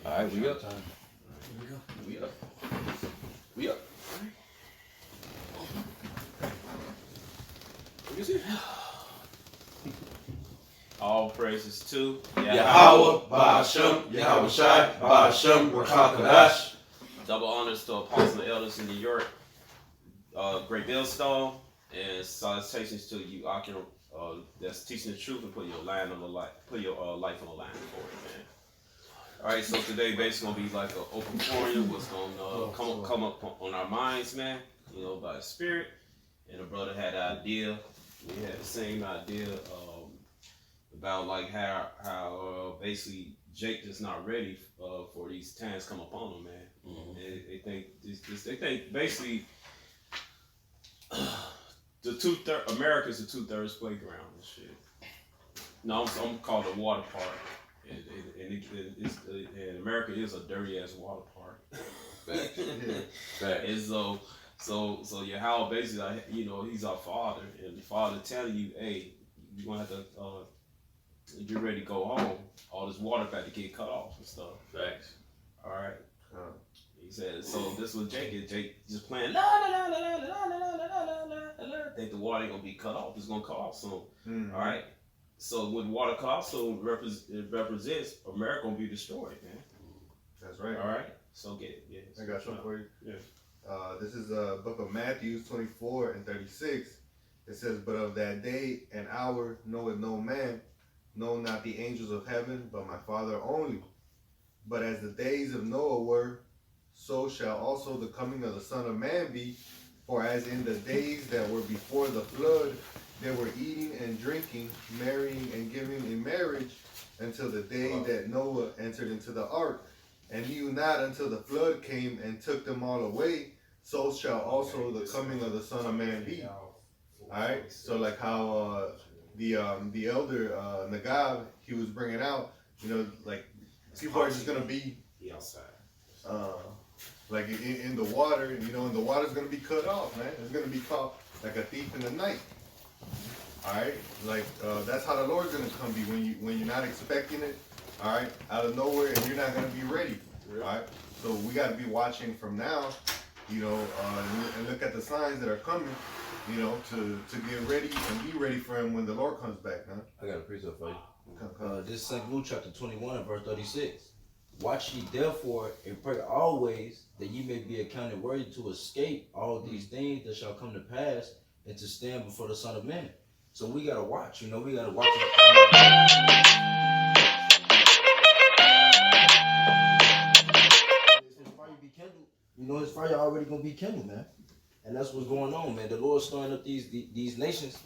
All right, we up. We up. We up. What is it? All praises to Yahweh, Ba'ashem, Yahweh Shai, Ba'ashem, Rakakadash. Double honors to Apostle and Elders in New York, Great Millstone, and salutations to you, Akim, that's teaching the truth and put your life on the line for it, man. All right, so today basically gonna be like an open forum. What's gonna come up on our minds, man? You know, by the Spirit. And the brother had an idea. We had the same idea about like how basically Jake just not ready for these times come upon him, man. Mm-hmm. They think basically America's the 2/3 playground and shit. No, I'm called the water park. And America is a dirty ass water park. Facts. And so Yahweh basically, you know, he's our father, and the father telling you, hey, you're gonna have to get ready to go home. All this water about to get cut off and stuff. Facts. All right. He said, so this was Jake. And Jake just playing la la la la la la la la la la la. Think the water ain't gonna be cut off. It's gonna cut off soon. Mm-hmm. All right. So when water cut off soon, it represents America gonna be destroyed, man. That's right. All right. So get it. Yes. I got something for you. Yeah. This is the book of Matthew 24 and 36. It says, but of that day and hour knoweth no man, no, not the angels of heaven, but my Father only. But as the days of Noah were, so shall also the coming of the Son of Man be. For as in the days that were before the flood, they were eating and drinking, marrying and giving in marriage, until the day that Noah entered into the ark, and knew not until the flood came and took them all away. So shall also the coming of the Son of Man be. Alright, so like how the elder Nagab, he was bringing out, you know, like people are just gonna be like in the water, you know, and the water's gonna be cut off, man. It's gonna be caught like a thief in the night. Alright, like that's how the Lord's gonna come be when you're not expecting it. Alright, out of nowhere, and you're not gonna be ready. Alright, so we gotta be watching from now, you know, and look at the signs that are coming, you know, to get ready and be ready for him when the Lord comes back, huh? I got a precept for you. This is St. Luke chapter 21 and verse 36. Watch ye therefore and pray always that ye may be accounted worthy to escape all these things that shall come to pass and to stand before the Son of Man. So we gotta watch, you know, we gotta watch. You know, his fire already gonna be kindled, man, and that's what's going on, man. The Lord's stirring up these nations,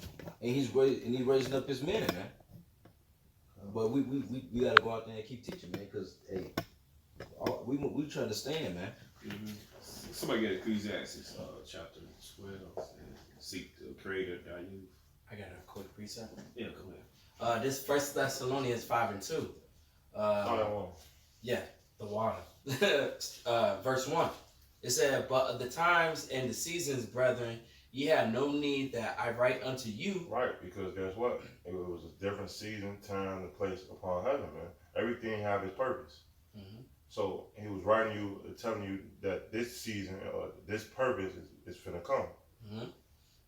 and he's raising up his men, man. But we gotta go out there and keep teaching, man, because hey, we trying to stand, man. Mm-hmm. Somebody get Ecclesiastes chapter 12. Seek the Creator, thy youth. I got a quick precept. Yeah, come here. This 1 Thessalonians 5 and 2. Yeah, the water. Verse 1. It said, but of the times and the seasons, brethren, ye have no need that I write unto you. Right, because guess what? It was a different season, time, and place upon heaven, man. Everything have its purpose. Mm-hmm. So he was writing you, telling you that this season, this purpose is finna come. Mm-hmm.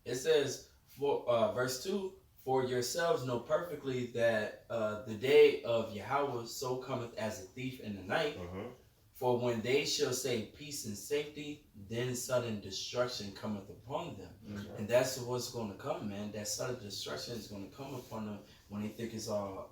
It says, verse 2, for yourselves know perfectly that the day of Yahweh so cometh as a thief in the night. Mm-hmm. For when they shall say peace and safety, then sudden destruction cometh upon them. Mm-hmm. And that's what's going to come, man. That sudden destruction is going to come upon them when they think it's all,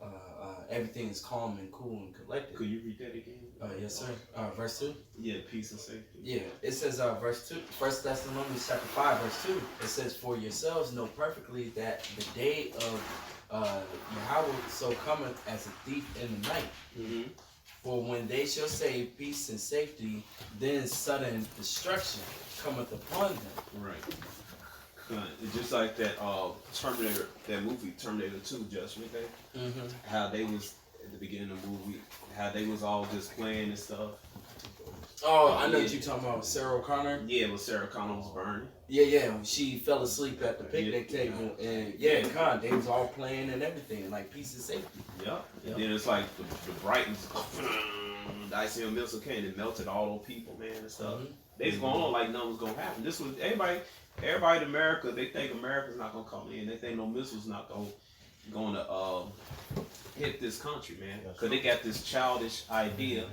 everything is calm and cool and collected. Could you read that again? Yes, sir. Verse 2. Yeah, peace and safety. Yeah, it says verse 2, 1 Thessalonians chapter 5, verse 2. It says, for yourselves know perfectly that the day of Yahweh so cometh as a thief in the night. Mm-hmm. For when they shall say peace and safety, then sudden destruction cometh upon them. Right. It's just like that Terminator, that movie Terminator 2 Judgment Day. Mm-hmm. How they was at the beginning of the movie, how they was all just playing and stuff. Oh, I know what you're talking about. Sarah Connor. Yeah, when Sarah Connor was burning. Yeah. She fell asleep at the picnic table, and they was all playing and everything, like peace and safety. Yeah. And then it's like the brightness. the ICBM missile came and melted all those people, man, and stuff. Mhm. They was going on like nothing was gonna happen. This was everybody in America. They think America's not gonna come in. They think no missiles not gonna hit this country, man, because they got this childish idea.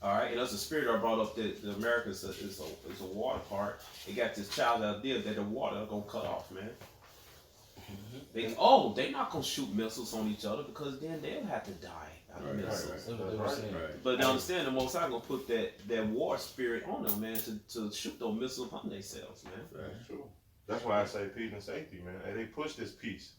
All right, and that's the spirit I brought up that America is a water part. They got this childish idea that the water are gonna cut off, man. They're not gonna shoot missiles on each other because then they'll have to die out of missiles. That's what they were saying. But they understand the Most High gonna put that war spirit on them, man, to shoot those missiles upon themselves, man. That's true. That's why I say peace and safety, man. And they push this peace.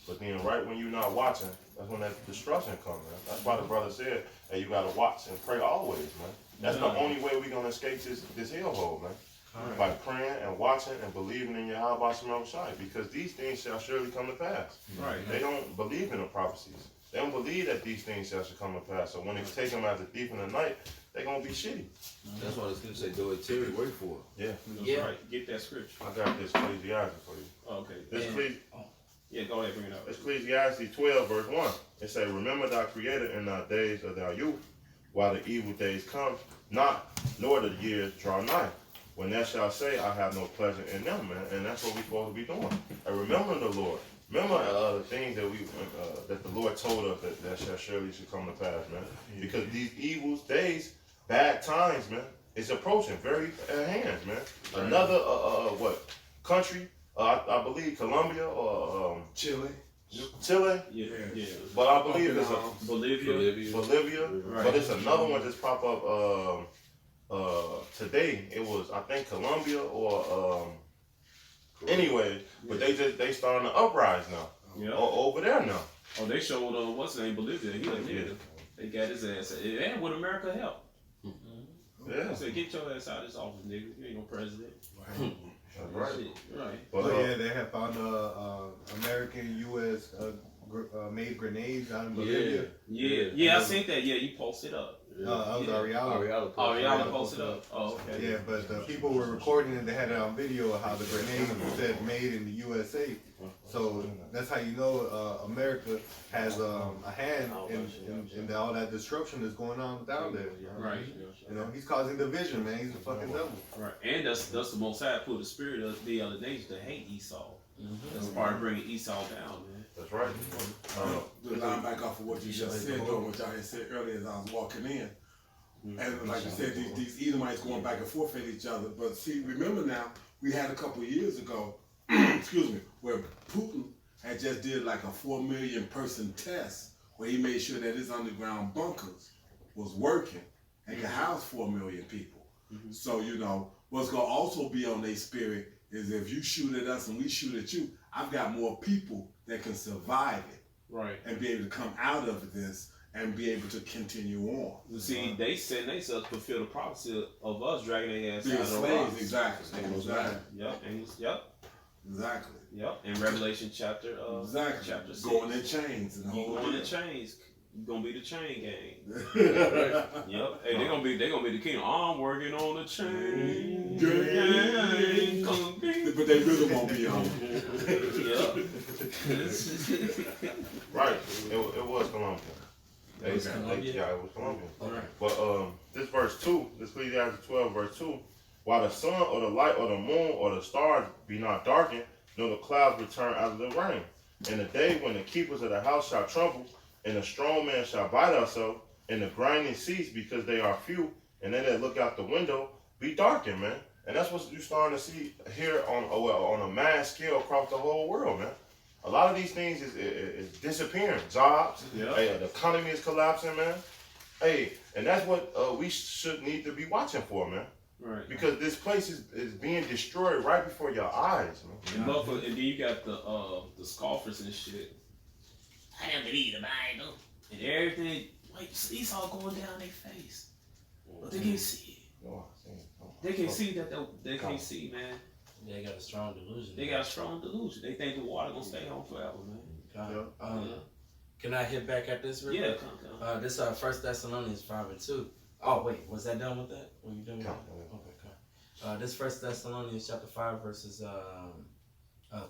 But then right when you're not watching, that's when that destruction comes, man. That's why the brother said, hey, you gotta watch and pray always, man. That's the only way we're gonna escape this hellhole, man. By praying and watching and believing in Yahweh Shema Shai, because these things shall surely come to pass. Right. They don't believe in the prophecies. They don't believe that these things shall come to pass. So when they take them as a thief in the night, they're gonna be shitty. That's why the scripture say, "Do it, Terry, wait for it." Yeah. That's Yeah. right. Get that scripture. I got this Ecclesiastes for you. Okay. This Yeah, go ahead, bring it up. Ecclesiastes 12, verse 1. It says, remember thy creator in thy days of thy youth, while the evil days come, nor the years draw nigh. When thou shalt say, I have no pleasure in them, man. And that's what we're supposed to be doing. And remember the Lord. Remember the things that that the Lord told us that shall surely should come to pass, man. Because these evil days, bad times, man, it's approaching very at hand, man. Another country, I believe Colombia or Chile. Chile, Yeah. but I believe it's Bolivia, Right. but it's another one just pop up today. It was, I think, Colombia or anyway, but they starting to uprise now. Yeah. Over there now. Oh, they showed what's the name, Bolivia. He like, yeah. They got his ass. And would America help? Yeah. They said, get your ass out of this office, nigga. You ain't no president. That's right. Shit. Right. But, Oh yeah, they have found American U.S. Made grenades out in Bolivia. Yeah, I seen that. Yeah, you posted up. That was Ariala. Oh, y'all posted up. Oh, okay. Yeah, but the people were recording it. They had it on video of how the grenade said "made in the USA." So that's how you know America has a hand in all that destruction that's going on down there. Right. You know, he's causing division, man. He's a fucking devil. Right. And that's the Most High put the spirit of the other nations to hate Esau. That's part of bringing Esau down, man. that's right. To line back off of what you just said, though, what y'all had said earlier as I was walking in. And like you said, these Edomites going back and forth at each other. But see, remember now, we had a couple of years ago, excuse me, where Putin had just did like a 4 million person test where he made sure that his underground bunkers was working and could house 4 million people. So, you know, what's going to also be on their spirit is if you shoot at us and we shoot at you, I've got more people that can survive it Right. and be able to come out of this and be able to continue on. You see, they said they self fulfill the prophecy of us dragging their ass Being out of the slaves, rocks. exactly. Exactly. Yep. In Revelation chapter Exactly. chapter 6. Going in chains and the You whole going deal. in chains. You gonna be the chain gang. Right. Yep. Hey, they gonna be the kingdom. I'm working on the chain Gang. gang. But they really won't be on. Yep. Right. It was Colombia. It was Colombia? Yeah, it was Colombia. Okay. But this verse 2, this Ecclesiastes 12, verse 2, while the sun or the light or the moon or the stars be not darkened, nor the clouds return out of the rain. In the day when the keepers of the house shall tremble, and the strong man shall bite himself, and the grinding cease because they are few, and they that look out the window be darkened, man. And that's what you're starting to see here on a mass scale across the whole world, man. A lot of these things is disappearing. Jobs, Yeah. hey, the economy is collapsing, man. Hey, and that's what we should need to be watching for, man. Right. Because this place is being destroyed right before your eyes, man. And then you got the scoffers and shit. I don't believe the Bible. And everything, like Esau going down their face. But they can't see it. No, I see it. No. They can't see that they can't see, man. They got a strong delusion. They got a strong delusion. They think the water gonna stay on forever, man. Can I hit back at this real Yeah, quick? come. This 1 Thessalonians 5:2. Oh wait, was that done with that? Were you done with Come. that? Okay, come. This 1 Thessalonians chapter 5 verses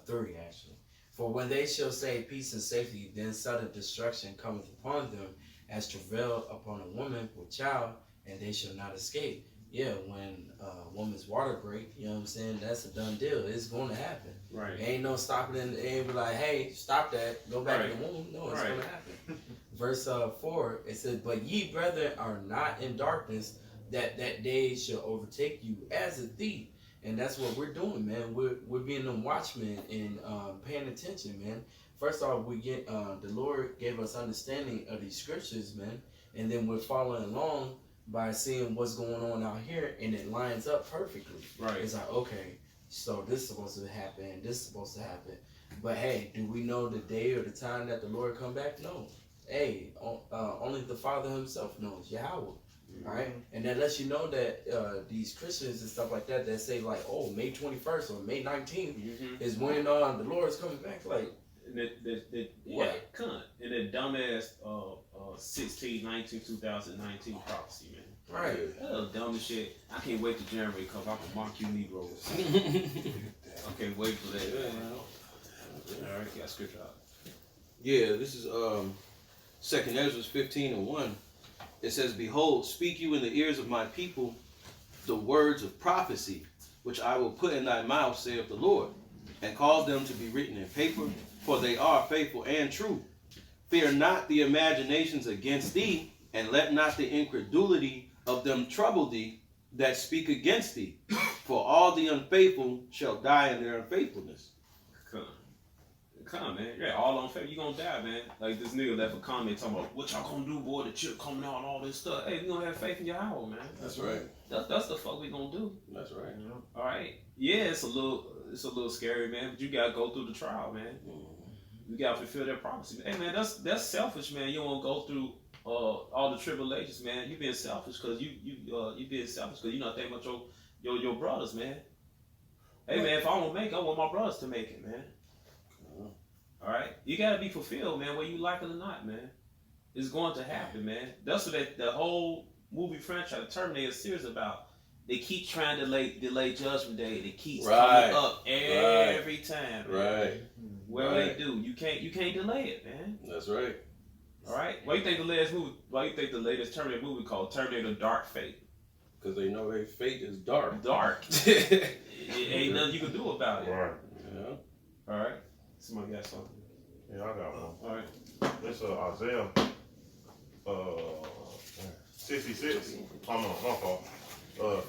3 actually. For when they shall say peace and safety, then sudden destruction cometh upon them, as travail upon a woman with child, and they shall not escape. Yeah, when a woman's water break, you know what I'm saying, that's a done deal. It's going to happen. Right. Ain't no stopping it. It ain't be like, hey, stop that. Go back Right. in the womb. No, it's Right. going to happen. Verse 4, it says, but ye, brethren, are not in darkness, that day shall overtake you as a thief. And that's what we're doing, man. We're being them watchmen and paying attention, man. First off, we get the Lord gave us understanding of these scriptures, man. And then we're following along by seeing what's going on out here, and it lines up perfectly. Right. It's like, okay, so this is supposed to happen, this is supposed to happen. But hey, do we know the day or the time that the Lord come back? No. Hey, only the Father himself knows, Yahweh. All right, and that lets you know that these Christians and stuff like that say like, oh, May 21st or May 19th is when the Lord's coming back. Like, what? Cunt. And that dumbass 2019 prophecy, man. Right. That was dumb as shit. I can't wait till January come. I can mark you Negroes. I can't wait for that. All right, got scripture out. Yeah, this is 2nd Ezra 15:1. It says, behold, speak you in the ears of my people the words of prophecy, which I will put in thy mouth, saith the Lord, and cause them to be written in paper, for they are faithful and true. Fear not the imaginations against thee, and let not the incredulity of them trouble thee that speak against thee. For all the unfaithful shall die in their unfaithfulness. Come, man. Yeah, all unfaithful. You gonna die, man. Like this nigga left a comment talking about what y'all gonna do, boy, the chip coming out and all this stuff. Hey, we gonna have faith in Yahweh, man. That's right. That's the fuck we gonna do. That's right. You know? All right. Yeah, it's a little scary, man. But you gotta go through the trial, man. You gotta fulfill that prophecy. Hey, man, that's selfish, man. You won't go through all the tribulations, man. You being selfish because you being selfish because you not thinking about your brothers, man. Hey, man, if I don't make it, I want my brothers to make it, man. All right, you gotta be fulfilled, man. Whether you like it or not, man, it's going to happen, man. That's what the whole movie franchise, Terminator series, about. They keep trying to delay Judgment Day. They keep coming up every time, man. Right. Well, they do. You can't delay it, man. That's right. All right. Why you think the latest Terminator movie called Terminator Dark Fate? Because they know their fate is dark. Dark. It ain't nothing you can do about it. Right. Yeah. All right. Somebody got something. Yeah, I got one. All right. This Isaiah 66. Oh no, my fault.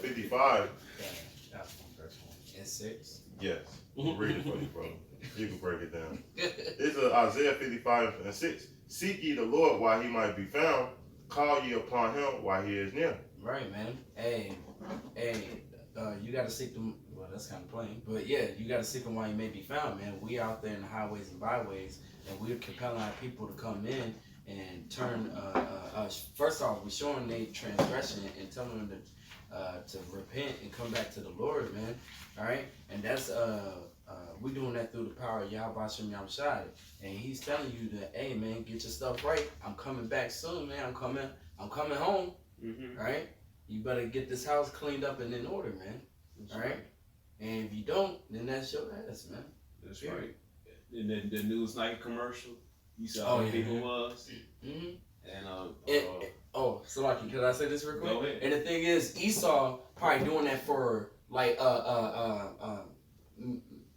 55. that's verse 1 and 6. Yes. I'll read it for you, bro. You can break it down. It's Isaiah 55:6. Seek ye the Lord while he might be found. Call ye upon him while he is near. Right, man. Hey, you gotta seek them. Well, that's kind of plain, but yeah, you gotta seek them while you may be found, man. We out there in the highways and byways, and we're compelling our people to come in and turn. First off, we're showing their transgression and telling them to repent and come back to the Lord, man. All right, and that's we're doing that through the power of Yahweh Shem Yahushua, and He's telling you that, hey, man, get your stuff right. I'm coming back soon, man. I'm coming home. Mm-hmm. All right, you better get this house cleaned up and in order, man. That's All right, and if you don't, then that's your ass, man. That's right. And then the Newsnight commercial, you saw how people was. Mm-hmm. And so like, could I say this real quick? Go ahead. And the thing is, Esau probably doing that for like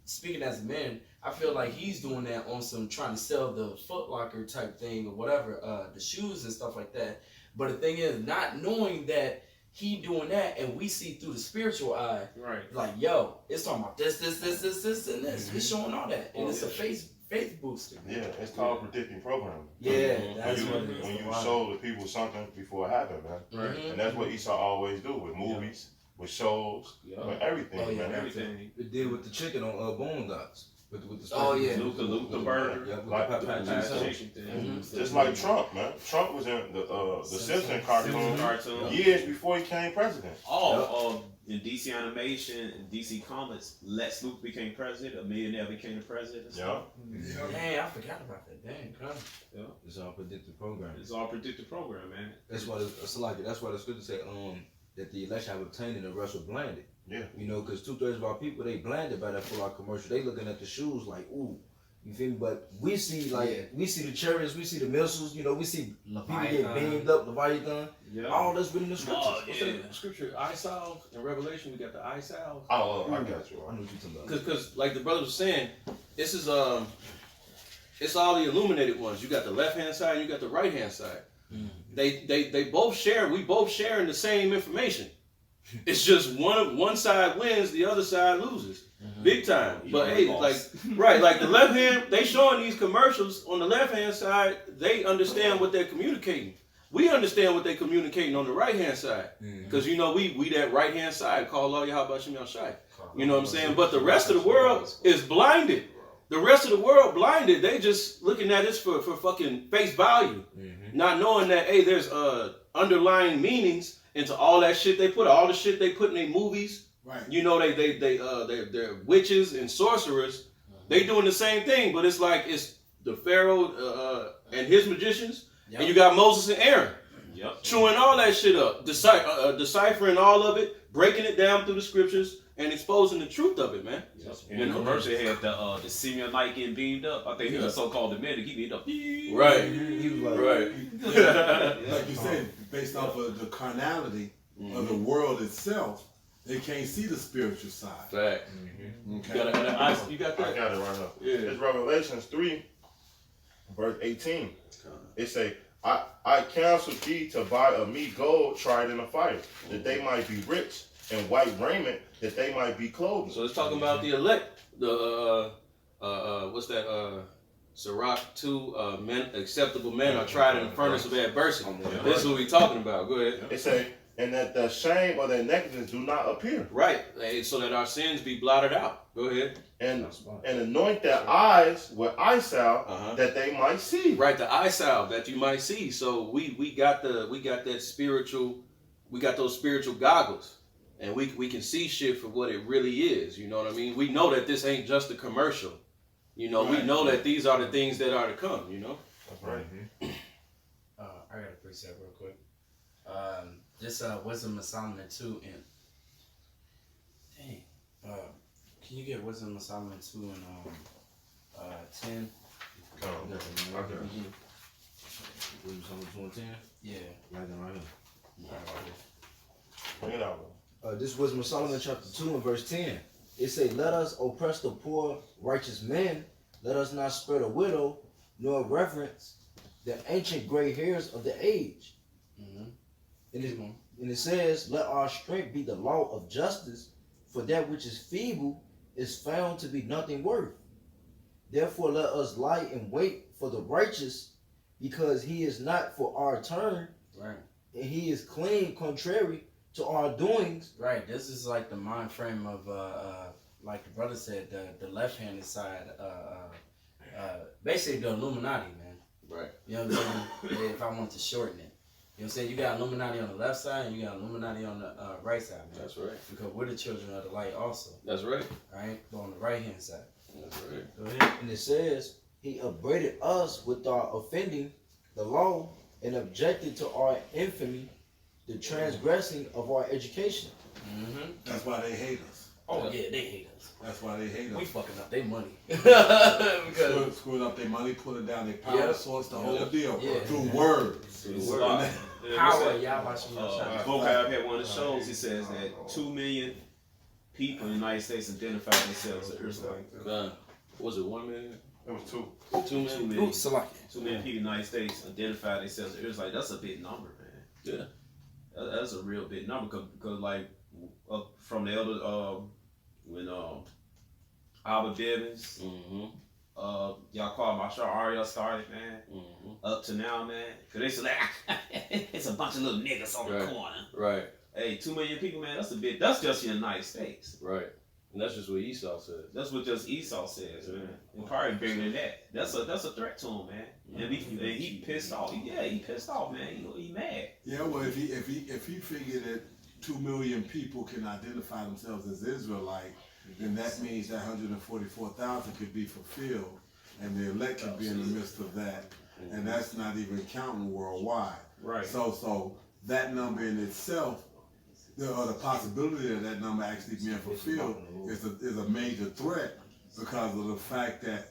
speaking as a man, I feel like he's doing that on some trying to sell the Foot Locker type thing or whatever, the shoes and stuff like that. But the thing is, not knowing that he doing that, and we see through the spiritual eye, right. like, yo, it's talking about this, and this. It's showing all that, and it's a faith booster. Yeah, it's called predicting programming. Yeah, that's when what it is. when you show the people something before it happened, man. Right. And that's what Esau always do with movies, with shows, with everything, Oh, yeah, man. Everything. It did with the chicken on Boondocks. With the Oh, yeah. Luca burger. Yeah, with Like the pepper Fried juice. chicken thing. Mhm. Just like Trump, man. Trump was in the Simpson cartoon Simpsons cartoon. years before he became president. In DC Animation and DC Comics, Lex Luthor became president, a millionaire became the president. Yeah. Dang, I forgot about that. Dang, come. It's all predictive programming. It's all predicted program, man. That's why that's why the scripture say that the election have obtained and the rest were blinded. Yeah. You know, because 2/3 of our people, they blinded by that full out commercial. They looking at the shoes like, ooh, You feel me? But we see we see the chariots, we see the missiles. You know, we see people get Leviathan. beamed up, Leviathan. Yeah. All that's written in the scriptures. Oh, What's yeah. that scripture? Eye salve in Revelation. We got the eye salve. Oh, I got you. I know what you're talking about. Because like the brother was saying, this is it's all the illuminated ones. You got the left hand side, and you got the right hand side. They both share. We both sharing the same information. It's just one side wins, the other side loses, big time. You But already hey, lost. like the left hand, they showing these commercials on the left hand side. They understand what they're communicating. We understand what they're communicating on the right hand side, because you know we that right hand side call Allah Yahweh Shem Yahshai. You know what I'm saying? But the rest of the world is blinded. The rest of the world blinded. They just looking at this for fucking face value, not knowing that hey, there's underlying meanings into all that shit they put, all the shit they put in their movies. Right. You know they're witches and sorcerers. They doing the same thing, but it's like it's the Pharaoh and his magicians, and you got Moses and Aaron Yep. chewing all that shit up, deciphering all of it, breaking it down through the scriptures, and exposing the truth of it, man. And in the commercial, they had the Simeonite getting beamed up. I think he was so-called Dominic. He beamed up. Right. He was like, Right. Like you said, based off of the carnality of the world itself, they can't see the spiritual side. Fact. Okay. You got I that? got it right now. Yeah. It's Revelations 3, verse 18. It say, I counsel thee to buy of me gold tried in the fire, that they might be rich, and white raiment, that they might be clothed. So it's talking about the elect. The what's that? Sirach 2, men, acceptable men are tried in the furnace of adversity. This is what we talking about. Go ahead. It say, and that the shame of their nakedness do not appear, Right. Hey, so that our sins be blotted out. Go ahead. and anoint their eyes with eye salve, Uh-huh. that they might see. Right, the eye salve that you might see. So we got that spiritual, we got those spiritual goggles, and we can see shit for what it really is. You know what I mean? We know that this ain't just a commercial. You know, we Right. know that these are the things that are to come. You know. That's right. I got a precept real quick. This Wisdom of Solomon 2 and can you get Wisdom of Solomon 2 and 10? Come on. Okay. Yeah. Right there, right here. Bring it out, bro. This Wisdom of Solomon chapter 2 and verse 10. It say, let us oppress the poor, righteous men. Let us not spare the widow, nor reverence the ancient gray hairs of the age. And it says, let our strength be the law of justice, for that which is feeble is found to be nothing worth. Therefore let us lie in wait for the righteous, because he is not for our turn, Right. and he is clean contrary to our doings. Right. This is like the mind frame of like the brother said, the left handed side, basically the Illuminati, man. Right. You know what I'm saying? If I want to shorten it. You know what I'm saying? You got Illuminati on the left side and you got Illuminati on the right side, man. That's right. Because we're the children of the light also, That's right. right? But on the right hand side. That's right. Go ahead. And it says, he upbraided us with our offending the law and objected to our infamy, the transgressing of our education. Mm-hmm. That's why they hate us. Oh, yeah, they hate us. That's why they hate We us. fucking up their money. Because Screwing up their money, pulling down their power Yeah. source, the whole deal. Yeah. Through words. It's Word. a lot. power, y'all watching your shot. Vocab had one of the shows. He says that 2 million people in the United States identify themselves as Israelite. Was it 1 million? It was 2. 2 million? 2 million. Salaki. 2 million people in the United States identify themselves as Israelite. That's a big number, man. Yeah. That's a real big number because like from the elder when Albert Bivens, Mm-hmm. Yaqub Mashar Ariel started, man, Mm-hmm. up to now, man. Cause they said like it's a bunch of little niggas on the Right. corner. Right. Hey, 2 million people, man. That's a bit. That's just the United States. Right. And that's just what Esau said. That's what just Esau says, man. And probably bigger than that. That's a threat to him, man. And he pissed off. He pissed off, man. He mad. Yeah, well, if he figured that 2 million people can identify themselves as Israelite, then that means that 144,000 could be fulfilled, and the elect could be in the midst of that, and that's not even counting worldwide. Right. So that number in itself, the possibility of that number actually being fulfilled is a major threat because of the fact that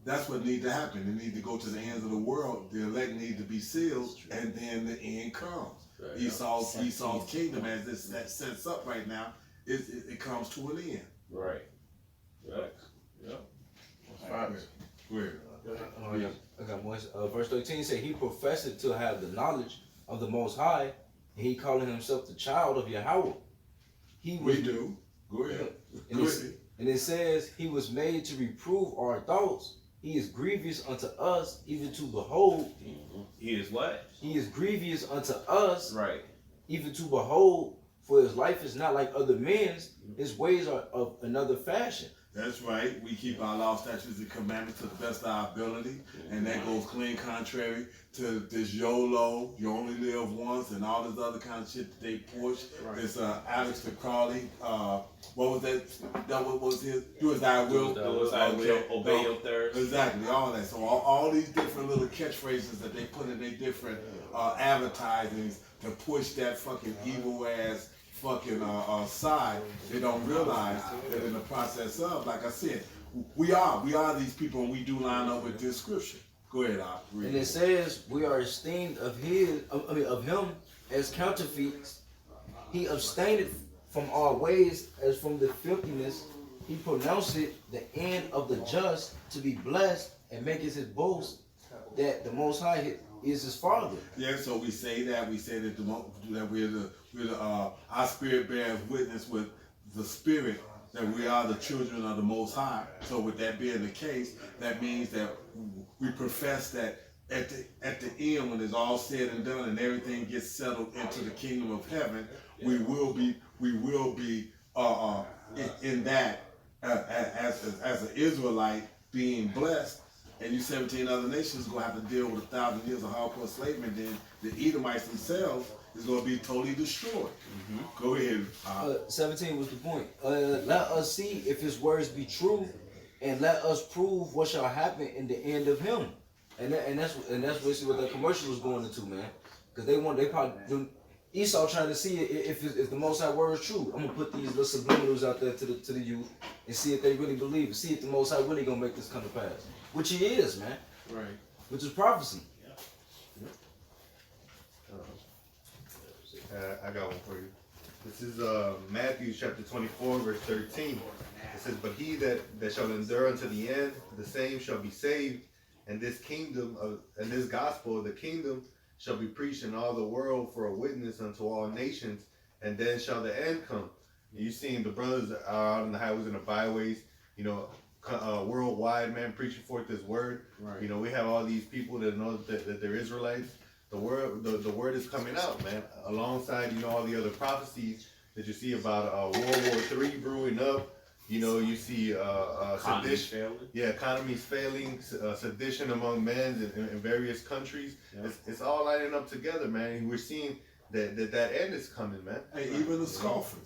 That's what needs to happen. It needs to go to the ends of the world. The elect need to be sealed, and then the end comes. Right. Esau's kingdom, as that sets up right now, it comes to an end. Right. Facts. Yep. Facts. Weird. Oh, yeah. I got one. Verse 13 say he professed to have the knowledge of the Most High, and he calling himself the child of Yahweh. He was, We do. Go ahead. and, Go it, ahead. and it says he was made to reprove our thoughts. He is grievous unto us, even to behold. He is what? He is grievous unto us, Right. even to behold. For his life is not like other men's; his ways are of another fashion. That's right. We keep our law, statutes, and commandments to the best of our ability, and that goes clean contrary to this YOLO, you only live once, and all this other kind of shit that they push. Right. This Alex McCrawley, what was that? What was his? Do as I will. Do as I will, obey your thirst. Exactly, all that. So all these different little catchphrases that they put in their different advertisings to push that fucking evil ass fucking side, they don't realize that in the process of, like I said, we are these people, and we do line up with this scripture. Go ahead, Al. Read And it says we are esteemed of him as counterfeits. He abstained from our ways as from the filthiness. He pronounced it the end of the just to be blessed, and maketh his boast that the Most High is his Father. Yeah, so we say that our spirit bears witness with the Spirit that we are the children of the Most High. So with that being the case, that means that we profess that at the end, when it's all said and done and everything gets settled into the kingdom of heaven, we will be in that as an Israelite being blessed. And you 17 other nations are going to have to deal with 1,000 years of hardcore enslavement. Then the Edomites themselves is going to be totally destroyed. Go ahead. 17 was the point. Let us see if his words be true, and let us prove what shall happen in the end of him. And that's basically what the commercial was going into, man. Because they probably Esau trying to see if the Most High word is true. I'm gonna put these little subliminals out there to the youth and see if they really believe it. See if the Most High really gonna make this come to pass. Which he is, man. Right. Which is prophecy. I got one for you. This is Matthew chapter 24, verse 13. It says, "But he that shall endure unto the end, the same shall be saved. And this gospel of the kingdom shall be preached in all the world for a witness unto all nations, and then shall the end come." You seen the brothers out on the highways and the byways, worldwide, man, preaching forth this word. Right. You know, we have all these people that know that they're Israelites. The word is coming out, man. Alongside, all the other prophecies that you see about World War III brewing up. You see sedition. Economies failing, sedition among men in various countries. Yeah. It's all lining up together, man. And we're seeing that end is coming, man. Hey, even the scoffers.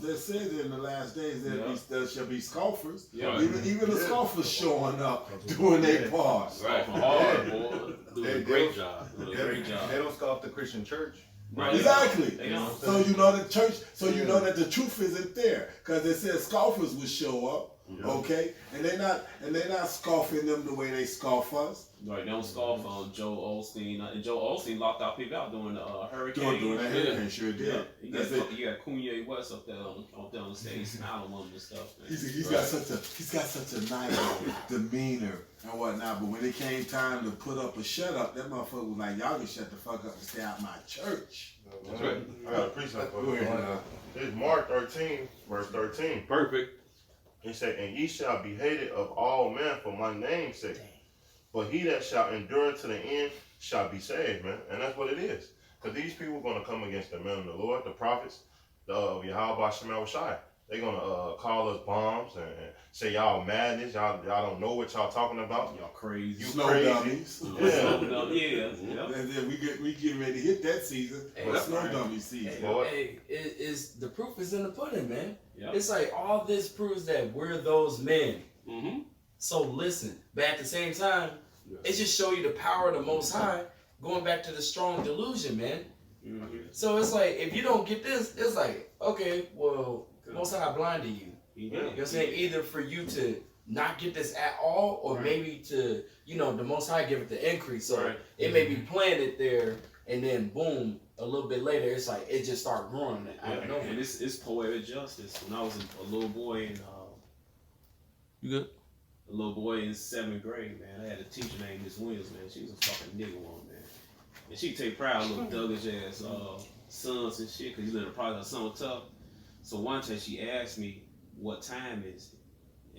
They said in the last days there shall be scoffers. Yeah. Even the scoffers showing up, doing their part. Right. Hard, boy. Doing a great job. Doing a great job. They don't scoff the Christian church. Right. Exactly. They don't. So you know the church. So you know that the truth isn't there, because it says scoffers will show up. Okay, and they're not scoffing them the way they scoff us. Right, they don't scoff on Joel Osteen. And Joel Osteen locked our people out during the hurricane. Doing that hurricane, sure did. You That's got, it. you got Kanye West up there on the stage smiling on him and stuff. Man. He's got such a nice demeanor and whatnot. But when it came time to put up a shut up, that motherfucker was like, "Y'all can shut the fuck up and stay out my church." That's right. I got a precept for Go you. ahead. It's Mark 13, verse 13. Perfect. He said, "And ye shall be hated of all men for my name's sake. But he that shall endure to the end shall be saved," man. And that's what it is. Because these people are going to come against the men of the Lord, the prophets, Yahweh Shemel Shai. They're going to call us bombs and say y'all madness. Y'all don't know what y'all talking about. Y'all crazy. You Snow crazy. dummies. Yeah. And then we get ready to hit that season. Hey, But snow right. dummy season. The proof is in the pudding, man. Yeah. It's like all this proves that we're those men. Mm-hmm. So listen, but at the same time, it just show you the power of the Most High. Going back to the strong delusion, man. Mm-hmm. So it's like if you don't get this, it's like okay, well, Most High blinded you. He You know did. what I'm saying? Either for you to not get this at all, or Right. maybe to, you know, the Most High give it the increase. So Right. it may be planted there, and then boom, a little bit later, it's like it just start growing out of And nowhere. it's poetic justice. When I was a little boy in You good? a little boy in 7th grade, man, I had a teacher named Miss Williams, man. She was a fucking nigga woman, man. And she take pride in little thuggish ass sons and shit, cause you live in a project somewhat tough. So one time she asked me, "What time is it?"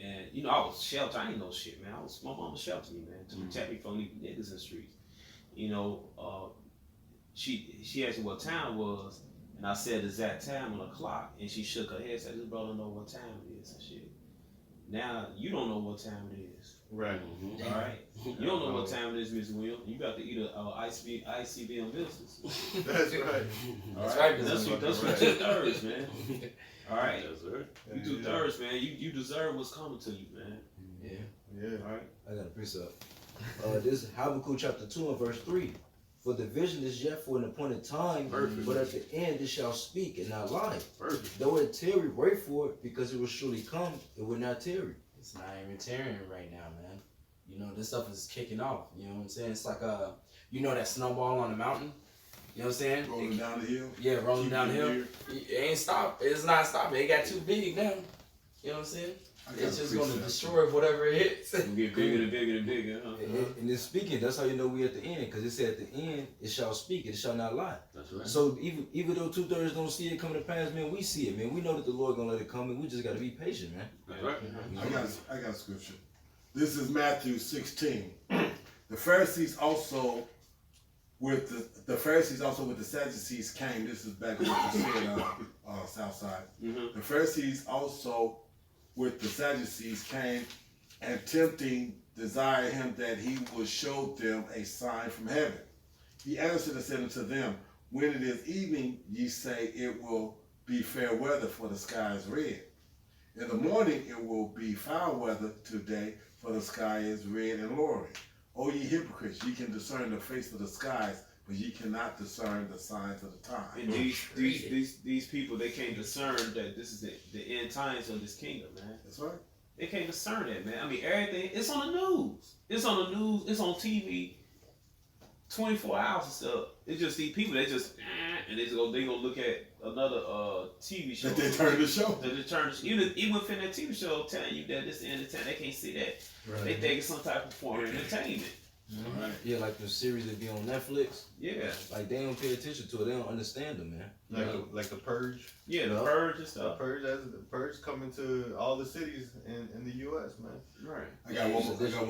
And you know, I was sheltered. I ain't know shit, man. My mama sheltered me, man, to protect me from these niggas in the streets. You know, she asked me what time it was, and I said the exact time on the clock, and she shook her head, said, "This brother know what time it is and shit." Now you don't know what time it is. Right. All right, you don't know what time it is, Miss Will. You got to eat a ICBM business. That's right. That's right, That's what Right. 2/3, man. All right, Yes, sir. you 2/3, man. You deserve what's coming to you, man. Yeah. Yeah. All right. I got a precept. This is Habakkuk chapter 2 and verse 3. For the vision is yet for an appointed time, Perfect. but at the end it shall speak and not lie. Perfect. Though it tarry, wait for it, because it will surely come, it will not tarry. It's not even tearing right now, man. You know, this stuff is kicking off. You know what I'm saying? It's like you know that snowball on the mountain? You know what I'm saying? Rolling down the hill. Yeah, rolling Keep down the it hill. weird. It ain't stop. It's not stopping. It got too big now. You know what I'm saying? I got It's a just gonna precept. destroy whatever it hits. It'll get bigger and bigger and bigger, huh? And it's speaking, that's how you know we at the end, because it said at the end it shall speak, it shall not lie. That's right. So even though 2/3 don't see it coming to pass, man, we see it, man. We know that the Lord gonna let it come, and we just gotta be patient, man. That's right. I got a scripture. This is Matthew 16. The Pharisees also with the Sadducees came. This is back when you said Southside. Mm-hmm. The Pharisees also with the Sadducees came and tempting desired him that he would show them a sign from heaven. He answered and said unto them, when it is evening, ye say it will be fair weather, for the sky is red. In the morning it will be foul weather today, for the sky is red and lowering. O ye hypocrites, ye can discern the face of the skies, but ye cannot discern the signs of the time. And these people, they can't discern that this is the end times of this kingdom, man. That's right. They can't discern that, man. I mean, everything, it's on the news. It's on the news. It's on TV 24 hours and stuff. It's just these people, they just, and they go look at another TV show. That they turn the show. They just turn, even within that TV show telling you that this is the end of time, they can't see that. Right. They think it's some type of form of entertainment. Right. Yeah, like the series that be on Netflix, Yeah. like they don't pay attention to it. They don't understand them, man. Like the Purge. Yeah, the Yeah. Purge and The stuff. Purge coming to all the cities in the U.S., man. Right. I got one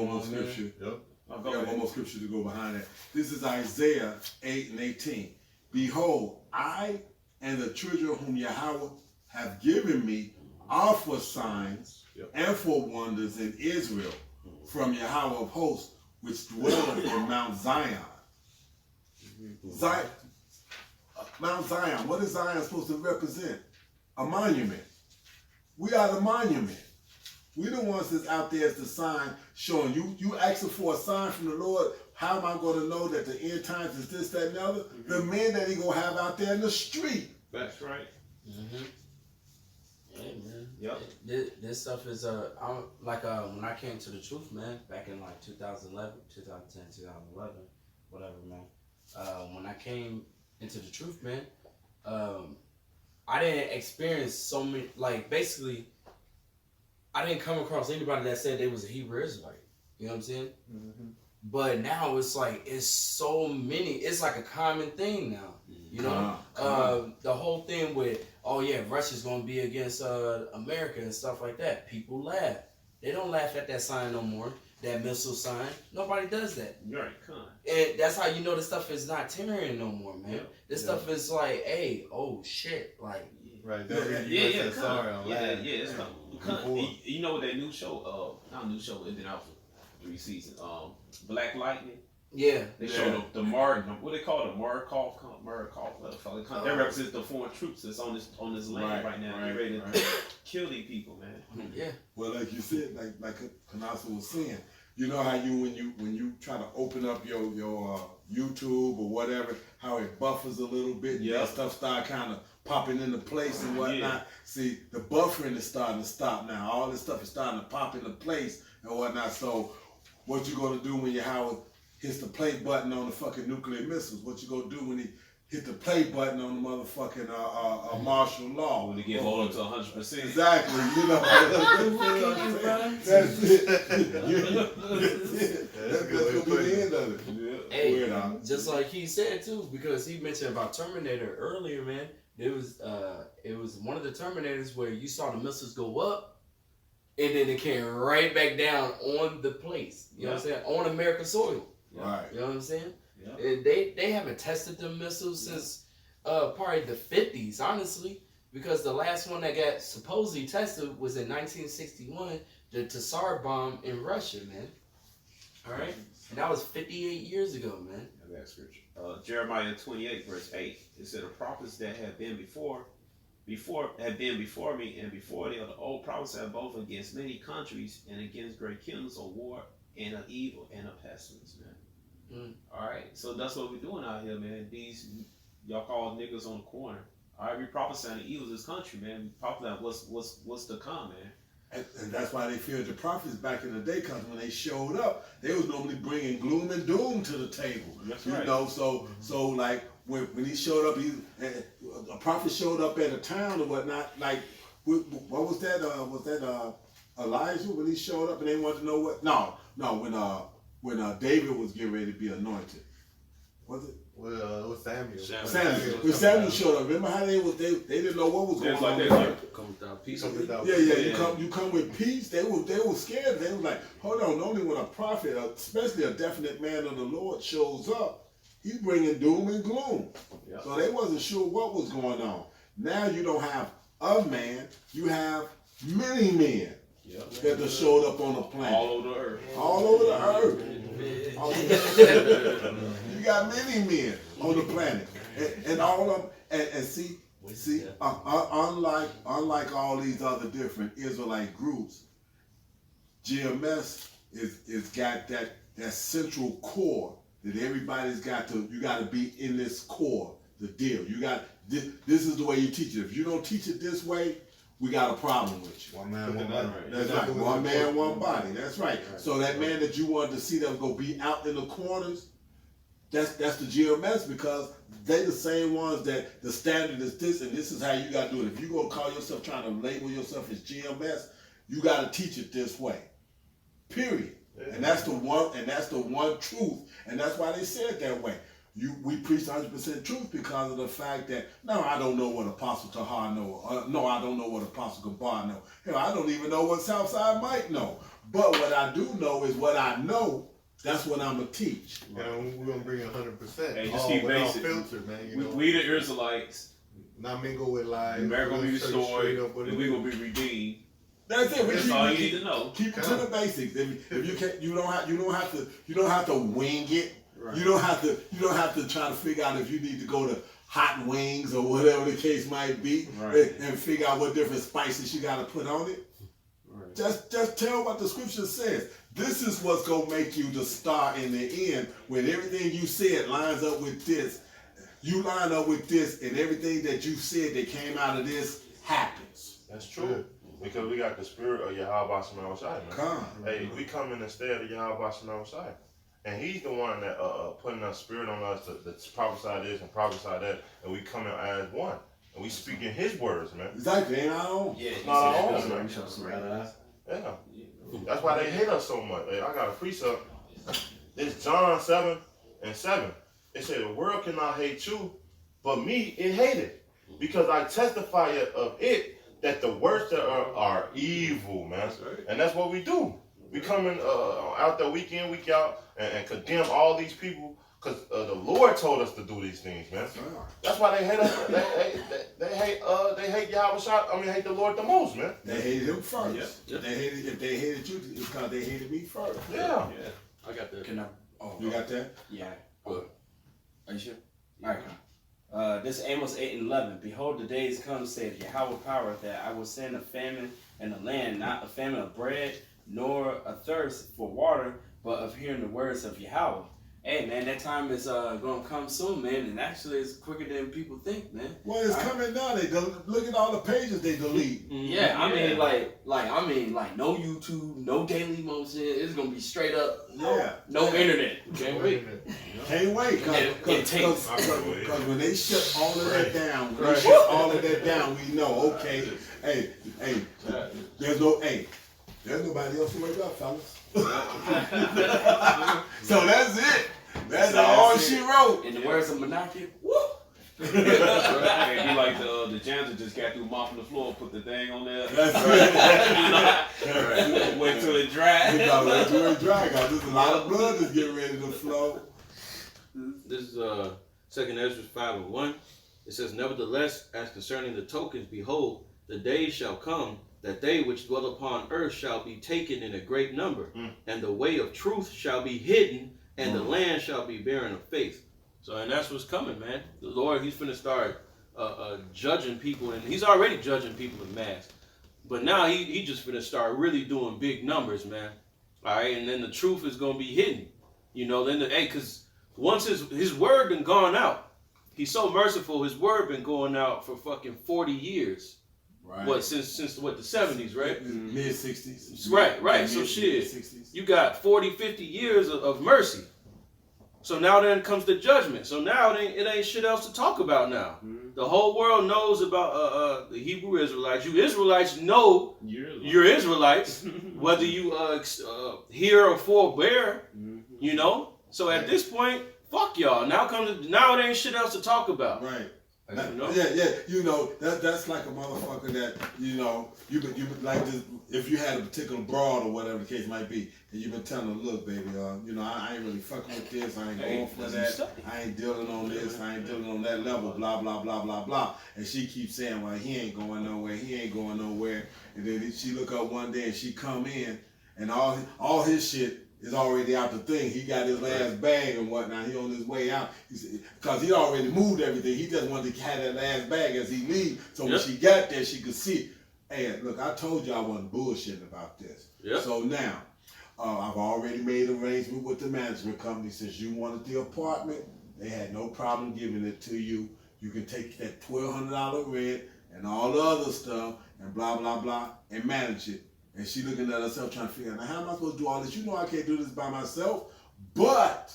more scripture. Yep. I'll I go got ahead. one more scripture to go behind that. This is Isaiah 8 and 18. Behold, I and the children whom Yahweh have given me are for signs and for wonders in Israel from Yahweh of hosts, which dwelleth in Mount Zion. Zion. Mount Zion. What is Zion supposed to represent? A monument. We are the monument. We the ones that's out there as the sign showing you. You asking for a sign from the Lord. How am I going to know that the end times is this, that, and the other? The men that he gonna have out there in the street. That's right. Mm-hmm. Yeah, man. Yep. This stuff is I'm like when I came to the truth, man, back in like 2011, 2010, 2011, whatever, man. When I came into the truth, man, I didn't experience so many. Like basically, I didn't come across anybody that said they was a Hebrew Israelite. You know what I'm saying? Mm-hmm. But now it's like it's so many. It's like a common thing now. You know, the whole thing with Russia's gonna be against America and stuff like that. People laugh. They don't laugh at that sign no more. That missile sign. Nobody does that. You're right, con. And that's how you know the stuff is not tearing no more, man. Yeah. This stuff is like, hey, oh shit, like. Right. Yeah, That Yeah, USSR con. on Yeah, live. it's con. You know what that new show? Not a new show. It's been out for 3 seasons. Black Lightning. Yeah. They show the what they call the Markov, whatever. That represents the foreign troops that's on this land right now. They're ready to kill these people, man. Yeah. Well, like you said, like Kanasa was saying, you know how when you try to open up your YouTube or whatever, how it buffers a little bit, and Yeah. that stuff start kind of popping into place and whatnot. Yeah. See, the buffering is starting to stop now. All this stuff is starting to pop into place and whatnot. So, what you gonna do when Howard hits the play button on the fucking nuclear missiles? What you gonna do when he hit the play button on the motherfucking martial law? When they get hold up to 100%. Exactly, you know. That's it. That's gonna be the end of it. Hey, Weird, huh? just like he said too, because he mentioned about Terminator earlier, man. It was one of the Terminators where you saw the missiles go up, and then it came right back down on the place. You know what I'm saying? On American soil. Right. You know what I'm saying? Yeah. And they haven't tested them missiles since probably the 50s, honestly, because the last one that got supposedly tested was in 1961, the Tsar bomb in Russia, man. All right, and that was 58 years ago, man. I got scripture. Jeremiah 28 verse 8. It said, the prophets that have been before me, and before they are the old prophets have both against many countries and against great kingdoms of war and of evil and of pestilence, man. All right, so that's what we're doing out here, man. These y'all call niggas on the corner. All right, we prophesying the evils of this country, man. We prophesying what's to come, man. And that's why they feared the prophets back in the day, because when they showed up, they was normally bringing gloom and doom to the table. That's you right. know, so like when he showed up, a prophet showed up at a town or whatnot. Like what was that? Was that Elijah when he showed up and they wanted to know what? No, when David was getting ready to be anointed. Was it? Well, it was Samuel. Samuel. When Samuel showed up, remember how they didn't know what was going on. Like that. Come without peace. Yeah. You come with peace. They were scared. They were like, hold on. Only when a prophet, especially a definite man of the Lord, shows up, he's bringing doom and gloom. Yep. So they wasn't sure what was going on. Now you don't have a man. You have many men that just showed up on the planet. All over the earth. All over the earth. You got many men on the planet, and all of them. And see, unlike all these other different Israelite groups, GMS is got that central core that everybody's got to. You got to be in this core. The deal. You got this is the way you teach it. If you don't teach it this way, we got a problem with you. One man, one body. That's right. One man, one body. That's right. So that man that you wanted to see them go be out in the corners, that's the GMS, because they the same ones that the standard is this and this is how you got to do it. If you gonna call yourself, trying to label yourself as GMS, you got to teach it this way. Period. And that's the one truth. And that's why they said it that way. We preach 100% truth because of the fact that, no, I don't know what Apostle Tahar know. No, I don't know what Apostle Gabar know. Hell, I don't even know what Southside might know. But what I do know is what I know, that's what I'm going to teach. And we're going to bring 100%. Hey, just keep without basic. filter, man. You know? We the Israelites. Not mingle with lies. America gonna be restored, up with and we gonna be redeemed. That's it. That's all you need to know. Keep it to the basics. If you can't, you don't have to wing it. Right. You don't have to try to figure out if you need to go to Hot Wings or whatever the case might be, Right. and figure out what different spices you got to put on it. Right. Just tell what the scripture says. This is what's gonna make you the star in the end. When everything you said lines up with this, you line up with this, and everything that you said that came out of this happens. That's true. Because we got the spirit of Yahweh Shemel Shai, man. Come. Hey, we come in the stead of Yahweh Shemel Shai. And he's the one that putting a spirit on us to prophesy this and prophesy that, and we come in as one. And we speak in his words, man. Exactly, ain't our own. Yeah, It's not our own, man. man. Yeah. That's why they hate us so much. Hey, I got a precept. It's John 7:7. It said, the world cannot hate you, but me it hated. Because I testify of it that the works that are evil, man. That's right. And that's what we do. We come in out there week in, week out, and condemn all these people because the Lord told us to do these things, man. That's why they hate us. They hate Yahweh Shai. Hate the Lord the most, man. They hated him first. Yeah. If they hated you, it's because they hated me first. Yeah. I got that. Can I? Oh, You got that? yeah. Good. Are you sure? All right. This Amos 8:11. Behold, the days come, saith Yahweh power, that I will send a famine in the land, not a famine of bread, nor a thirst for water, but of hearing the words of Yahweh. Hey man, that time is gonna come soon, man, and actually it's quicker than people think, man. Well, it's coming now. Look at all the pages they delete. Yeah, I mean, like no YouTube, no Daily Motion. It's gonna be straight up, Yeah. no internet. Can't wait. Can't wait, because when they shut all of that down, we know, okay, hey, there's nobody else to wake up, fellas. So that's it. That's all she wrote. In the words of Monarchy, woo! Hey, be like the janitor just got through mopping the floor, put the thing on there. That's it. Wait till it dries. We gotta wait till it dry, guys. There's a lot of blood that's getting ready to flow. This is 2nd Ezra 5:1. It says, "Nevertheless, as concerning the tokens, behold, the days shall come that they which dwell upon earth shall be taken in a great number, and the way of truth shall be hidden, and the land shall be barren of faith." So, and that's what's coming, man. The Lord, He's finna start judging people, and He's already judging people in mass. But now he just finna start really doing big numbers, man. All right, and then the truth is gonna be hidden. You know, then because once his word been gone out, He's so merciful. His word been going out for fucking 40 years. Right. What since what, the 70s, right? Mid 60s. Right. So shit, 60s. you got 40, 50 years of mercy. So now then comes the judgment. So now it ain't shit else to talk about now. The whole world knows about the Hebrew Israelites. You Israelites know you're Israelites, whether you hear or forbear, you know. So at this point, fuck y'all. Now it ain't shit else to talk about. Right. You know? Yeah. You know that's like a motherfucker that you know you like this. If you had a particular broad or whatever the case might be, and you've been telling them, look, baby, you know I ain't really fucking with this. I ain't going for that. I ain't dealing on this. I ain't dealing on that level. Blah blah blah blah blah. And she keeps saying, well, he ain't going nowhere. He ain't going nowhere. And then she look up one day and she come in, and all his shit is already out the thing. He got his last bag and whatnot. He on his way out. Because he already moved everything. He just wanted to have that last bag as he leave. So when she got there, she could see, hey, look, I told you I wasn't bullshitting about this. Yep. So now, I've already made arrangement with the management company. Since you wanted the apartment, they had no problem giving it to you. You can take that $1,200 rent and all the other stuff and blah, blah, blah, and manage it. And she looking at herself trying to figure out, now how am I supposed to do all this? You know I can't do this by myself. But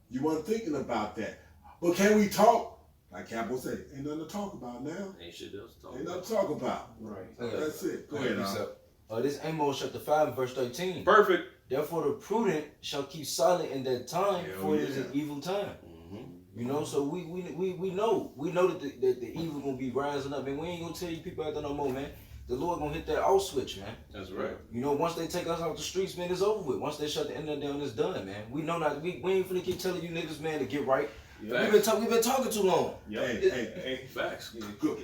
you weren't thinking about that. But can we talk? Like Capo said, ain't nothing to talk about now. Ain't shit else to talk Ain't about. nothing to talk about. Right. That's it. Go ahead, Al. This Amos chapter 5, verse 13. Perfect. Therefore the prudent shall keep silent in that time, Hell for it is yeah. an evil time. You know, so we know that the evil gonna be rising up, and we ain't gonna tell you people out there no more, man. The Lord gonna hit that off switch, man. That's right. You know, once they take us out the streets, man, it's over with. Once they shut the internet down, it's done, man. We know not. We ain't finna keep telling you niggas, man, to get right. We've been talking too long. Hey, Facts.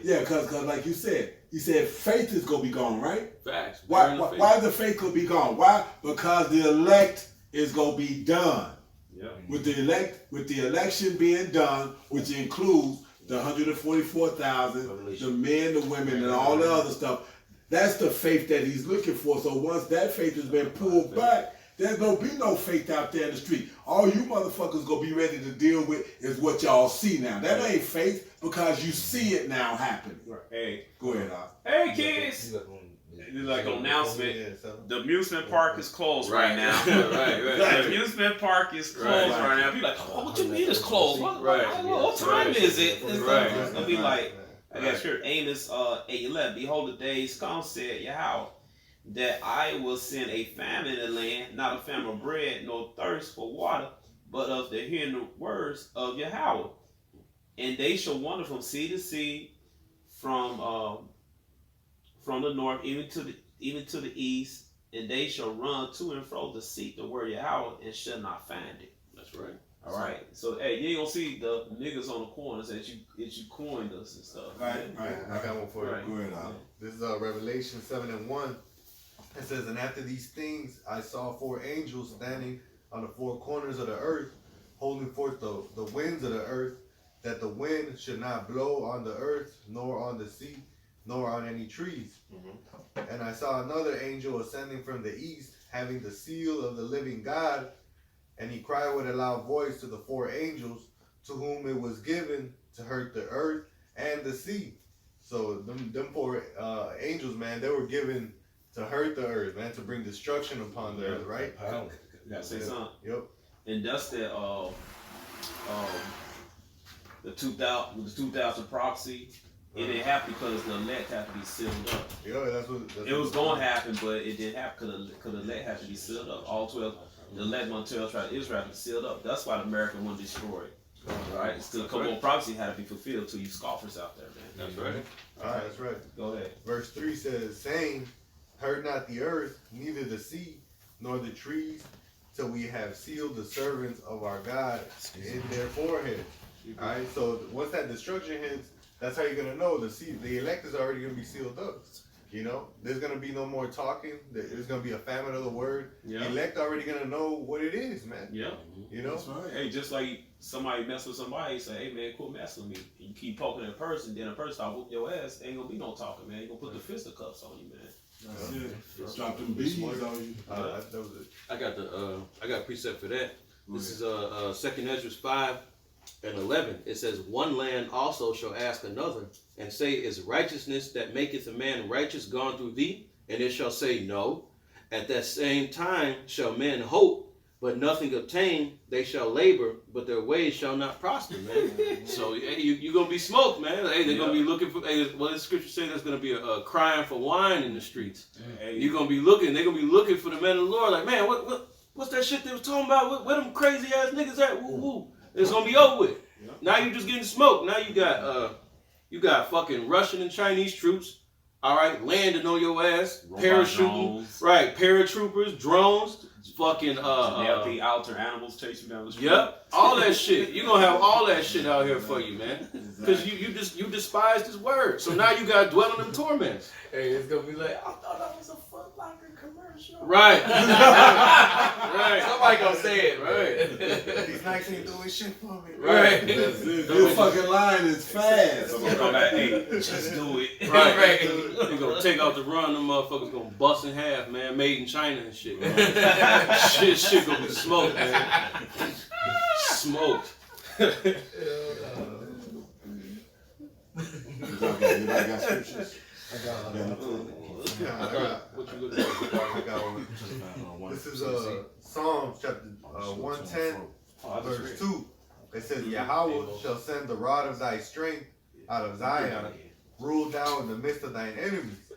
yeah, cause like you said, he said faith is gonna be gone, right? Facts. Why is the faith gonna be gone? Why? Because the elect is gonna be done. Yeah. With the election being done, which includes the 144,000, the men, the women, and all the other stuff. That's the faith that he's looking for. So once that faith has been pulled back, there's gonna be no faith out there in the street. All you motherfuckers gonna be ready to deal with is what y'all see now. That ain't faith because you see it now happening. Hey, Go ahead, Al. hey, kids! It's like an announcement. The amusement park is closed right now. right. The amusement park is closed right now. People like, oh, what you mean it's closed? What time is it? It's gonna be like, I got sure. Amos 8:11. Behold, the days come, said Yahweh, that I will send a famine in the land, not a famine of bread, nor thirst for water, but of the hearing the words of Yahweh. And they shall wander from sea to sea, from the north even to the east, and they shall run to and fro to seek the word of Yahweh and shall not find it. That's right. All right. So hey, you ain't gonna see the niggas on the corners that you coined us and stuff. Right. I got one for you. Go ahead, Al. This is Revelation 7:1. It says, and after these things I saw 4 angels standing on the 4 corners of the earth, holding forth the winds of the earth, that the wind should not blow on the earth, nor on the sea, nor on any trees. And I saw another angel ascending from the east, having the seal of the living God. And he cried with a loud voice to the 4 angels to whom it was given to hurt the earth and the sea. So them 4 angels, man, they were given to hurt the earth, man, to bring destruction upon the earth, right? You gotta say something. Yep. And that's the 2000 prophecy. It didn't happen because the elect had to be sealed up. Yeah, that's what. It was going to happen, but it didn't happen because the elect had to be sealed up. All 12, the elect 12 tribes of Israel had to be sealed up. That's why the American one destroyed. Right? Still, a couple of prophecy had to be fulfilled to you scoffers out there, man. That's right. All right, that's right. Go ahead. Verse 3 says, saying, hurt not the earth, neither the sea, nor the trees, till we have sealed the servants of our God in their foreheads. All right, so once that destruction hits, that's how you're gonna know the elect is already gonna be sealed up. You know, there's gonna be no more talking. There's gonna be a famine of the word. Yeah. The elect already gonna know what it is, man. Yeah. You know. That's right. Hey, just like somebody mess with somebody, say, hey man, quit messing with me. And you keep poking that person, then a person start whoop your ass. Ain't gonna be no talking, man. You gonna put the fisticuffs on you, man. That's it. Drop them bees on you. That was it. I got a precept for that. This is 2nd Ezra 5:11. It says, one land also shall ask another, and say, is righteousness that maketh a man righteous gone through thee? And it shall say, no. At that same time shall men hope, but nothing obtain. They shall labor, but their ways shall not prosper, man. So hey, you're going to be smoked, man. Hey, they're going to be looking for, hey, what the scripture say, there's going to be a crying for wine in the streets. Hey, You're going to be looking, they're going to be looking for the man of the Lord, like, man, what's that shit they was talking about? Where them crazy ass niggas at? Woo woo. It's going to be over with. Now you just getting smoked. Now you got fucking Russian and Chinese troops, all right, landing on your ass, parachuting, right, paratroopers, drones, fucking the outer animals chase you down the street. Yep, all that shit. You gonna have all that shit out here for you, man. Because you despise this word. So now you gotta dwell in them torments. Hey, it's gonna be like, I thought that was a Foot Locker commercial. Right. Right. Somebody gonna say it, Right. These Nikes ain't doing shit for me. Right. That's it. This fucking line is fast. So I'm gonna come back, hey, just do it. Right. They gonna take out the run, them motherfuckers gonna bust in half, man. Made in China and shit. shit gonna be smoked, man. Smoked. You got scriptures? I got What you looking at? I got one. This is Psalms chapter 110, verse 2. It says, Yahweh shall send the rod of thy strength out of Zion, rule thou in the midst of thine enemies.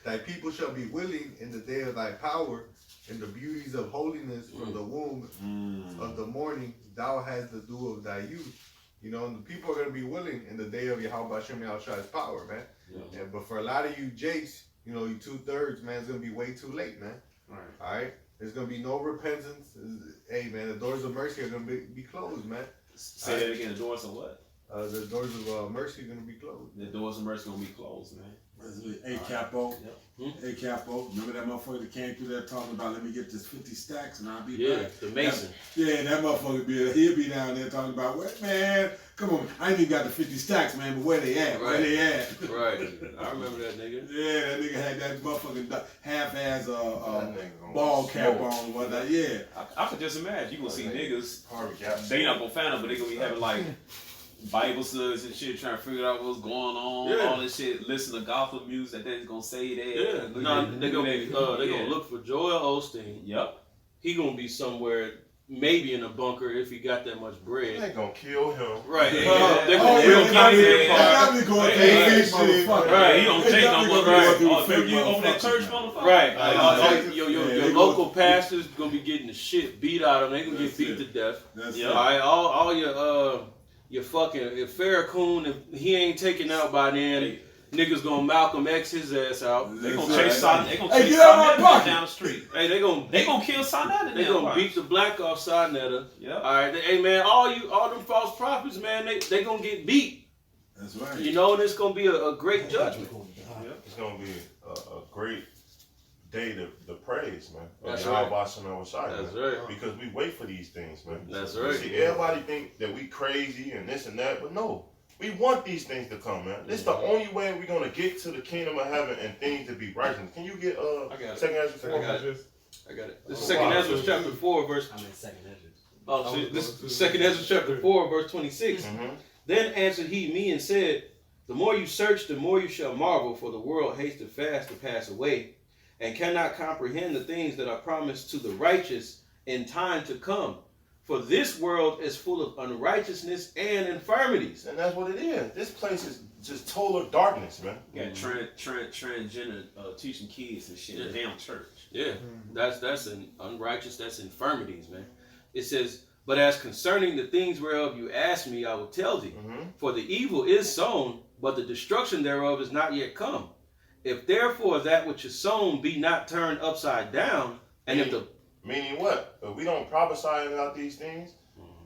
Thy people shall be willing in the day of thy power, in the beauties of holiness from the womb of the morning. Thou hast the dew of thy youth. You know, and the people are going to be willing in the day of Yahweh Hashem Yahshua's power, man. Yeah. But for a lot of you jakes, you know, you 2/3, man, it's going to be way too late, man. Right. All right? There's going to be no repentance. Hey, man, the doors of mercy are going to be closed, man. Say that again. The doors of what? The doors of mercy are going to be closed. The doors of mercy gonna be closed, man. Hey Capo, hey Capo, remember that motherfucker that came through there talking about let me get this 50 stacks and I'll be back? The Mason. That motherfucker he'll be down there talking about what man, come on, I ain't even got the 50 stacks, man, but where they at? Right. Where they at? Right. I remember that nigga. Yeah, that nigga had that motherfucking half-ass ball cap on and whatnot. Yeah. I could just imagine you gonna see niggas. Harvey Gap. They not gonna find them, but they gonna be having like Bible studies and shit, trying to figure out what's going on, Yeah. all this shit. Listen to gospel music that they're gonna say that. Yeah. No, they gonna look for Joel Osteen. Yep. He gonna be somewhere, maybe in a bunker if he got that much bread. They gonna kill him. Right. Yeah. They're gonna kill him. Probably going through this shit. Right. He don't take no motherfucker. You over that church, motherfucker. Right. Your local pastor's gonna be getting the shit beat out of them. They gonna get beat to death. That's Yeah. it. All right. All your fucking if Farrakhan, if he ain't taken out by then, niggas gonna Malcolm X his ass out. They gonna chase Son. They gonna Hey, chase get out of my Sonetta pocket. down the street. Hey, they gonna kill Sonetta. They gonna beat the black off Sonetta. Yeah. All right. Hey man, all them false prophets, man, they gonna get beat. That's right. You know, and it's gonna be a great judgment. It's gonna be a great day to praise, man. That's Yahweh right. Hashem Yahshuah, That's man. right. Because we wait for these things, man. That's right. See, everybody think that we crazy and this and that, but no. We want these things to come, man. This is the only way we're gonna get to the kingdom of heaven and things to be righteous. Can you get got it. Second Ezra 4? I got it. This is 2nd Ezra chapter 4, verse. I'm in 2nd Ezra. Oh, so this is 2 Ezra chapter 4, verse 26. Mhm. Then answered he me and said, the more you search, the more you shall marvel, for the world hasteth fast to pass away, and cannot comprehend the things that are promised to the righteous in time to come. For this world is full of unrighteousness and infirmities. And that's what it is. This place is just total darkness, man. You got transgender teaching kids and shit in the damn church. Yeah, that's an unrighteous, that's infirmities, man. It says, but as concerning the things whereof you ask me, I will tell thee. For the evil is sown, but the destruction thereof is not yet come. If therefore that which is sown be not turned upside down, and if the Meaning what? If we don't prophesy about these things,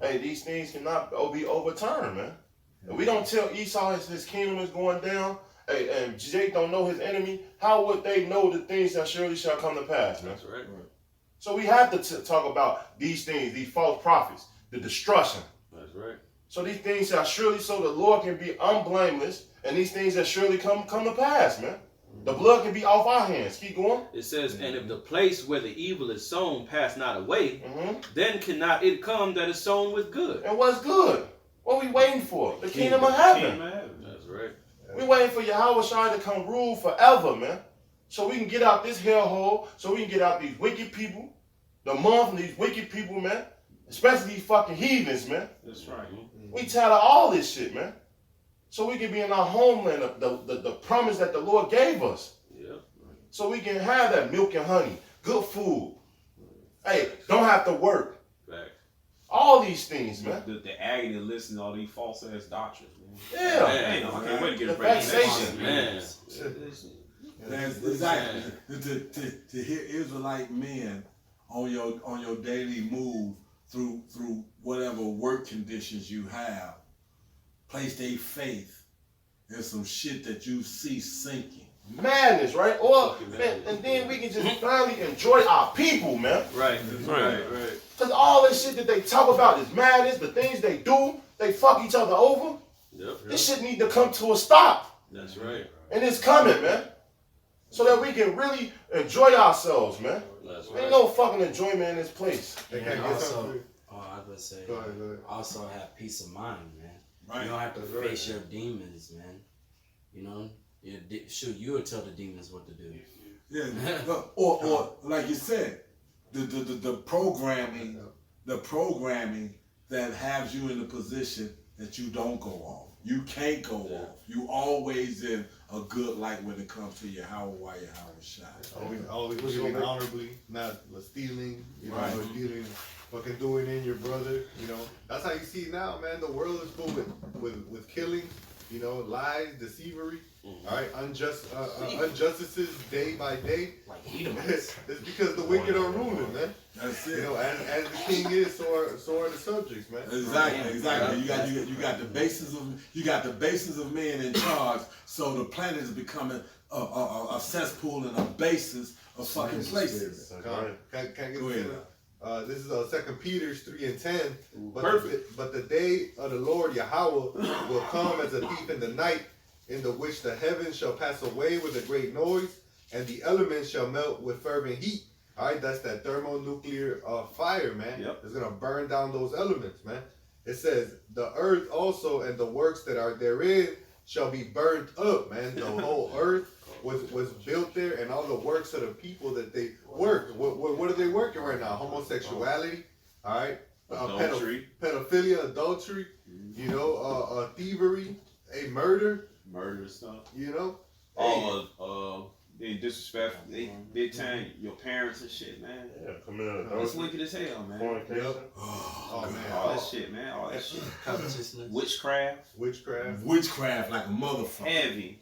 hey, these things cannot be overturned, man. If we don't tell Esau his kingdom is going down, hey, and Jake don't know his enemy, how would they know the things that surely shall come to pass, man? that's right. So we have to talk about these things, these false prophets, the destruction. That's right. So these things shall surely, so the Lord can be unblameless, and these things that surely come to pass, man. The blood can be off our hands. Keep going. It says, and if the place where the evil is sown pass not away, Mm-hmm. then cannot it come that is sown with good. And what's good? What we waiting for? The kingdom of heaven. That's right. We waiting for Yahweh Shai to come rule forever, man. So we can get out this hellhole, so we can get out these wicked people, the month from these wicked people, man. Especially these fucking heathens, man. That's right. We tired of all this shit, man. So we can be in our homeland, the promise that the Lord gave us. Yep. So we can have that milk and honey, good food. Hey, don't have to work. Fact. All these things, man. The agony to listen to all these false ass doctrines, man. Yeah. Man, I can't wait to get The a break. vexation. Man. That's exactly to hear Israelite men on your daily move through whatever work conditions you have, place their faith in some shit that you see sinking. Madness, right? Or man, and then we can just finally enjoy our people, man. Right. Right. Cause all this shit that they talk about is madness. The things they do, they fuck each other over. Yep. This shit need to come to a stop, That's right. and it's coming, man. So that we can really enjoy ourselves, man. That's Ain't right. no fucking enjoyment in this place. They And can't get also, something. I was gonna say, Go ahead. also have peace of mind, man. Right. You don't have to That's right. face your demons, man. You know, shoot, you would tell the demons what to do. Yeah, or like you said, the programming that has you in the position that you don't go off. You can't go off. You always in a good light when it comes to Yahweh Shai. Always living honorably, not stealing, you know, Right. or dealing, fucking doing in your brother, you know. That's how you see it now, man. The world is full with killing, you know, lies, deceivery, all right, injustices day by day. Like Edomites. It's because the wicked are ruling, man. That's You it. know, as the king is, so are the subjects, man. Exactly. You got the basis of men in charge, so the planet is becoming a cesspool and a basis of fucking places. Uh-huh. Can I get Go this ahead. in? This is 2 Peter 3:10. Perfect. But the day of the Lord Yahweh will come as a thief in the night, in the which the heavens shall pass away with a great noise, and the elements shall melt with fervent heat. All right, that's that thermonuclear fire, man. Yep. It's gonna burn down those elements, man. It says the earth also and the works that are therein shall be burnt up, man. The whole earth was built there, and all the works of the people that they worked. What are they working right now? Homosexuality, all right, Adultery. pedophilia, adultery, you know, thievery, murder, Murder stuff. you know. All they disrespect, they big time your parents and shit, man. Yeah, committing It's adultery, wicked as hell, man. fornication. Oh man, All that shit, man. All that shit. Covetousness. Witchcraft. witchcraft, Like a motherfucker. Heavy.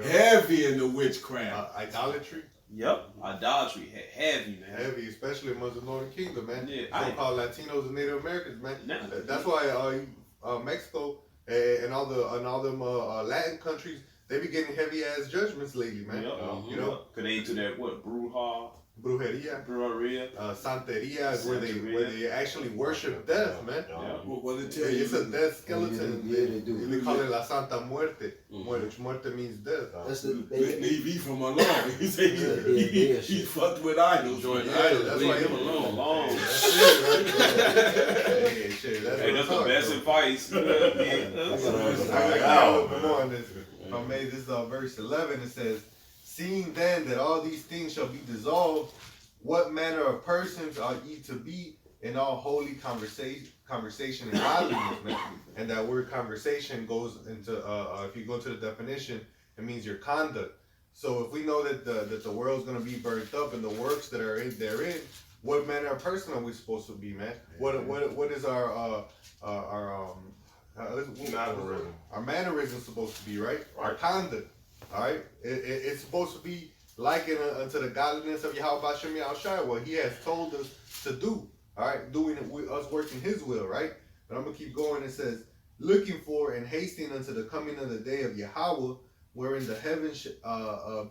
Heavy in the witchcraft. idolatry, Yep. Idolatry. Heavy, man. heavy, especially amongst the Northern Kingdom, man. Yeah, So-called Latinos and Native Americans, man. Nah. That's why Mexico and all them Latin countries, they be getting heavy ass judgments lately, man. Yep. You know, Cause they into that what? Bruja. brujeria. Brujeria. Santeria is where they actually worship death, man. Yeah. What they tell you? It's a death skeleton. Yeah, they do. They call it La Santa Muerte. Muerte means death. That's the Leave he from alone. He said he fucked with idols. Join Yeah, idols. that's Leave why him he- alone. Alone. That's it, right? Hey, shit, that's Hey, what that's I'm the best talking advice. about. I got a little bit more on this. If I made this verse 11, it says, "Seeing then that all these things shall be dissolved, what manner of persons are ye to be in all holy conversation and godliness?" Man. And that word conversation goes into, if you go to the definition, it means your conduct. So if we know that the world's going to be burnt up and the works that are therein, what manner of person are we supposed to be, man? What is our Mannerism. our mannerism supposed to be, right? Our conduct, all right? It's supposed to be likened unto the godliness of Yahweh Bashem Yahushua, what He has told us to do, all right? Doing it with us working His will, right? But I'm gonna keep going. It says, "Looking for and hasting unto the coming of the day of Yahweh, wherein the heavens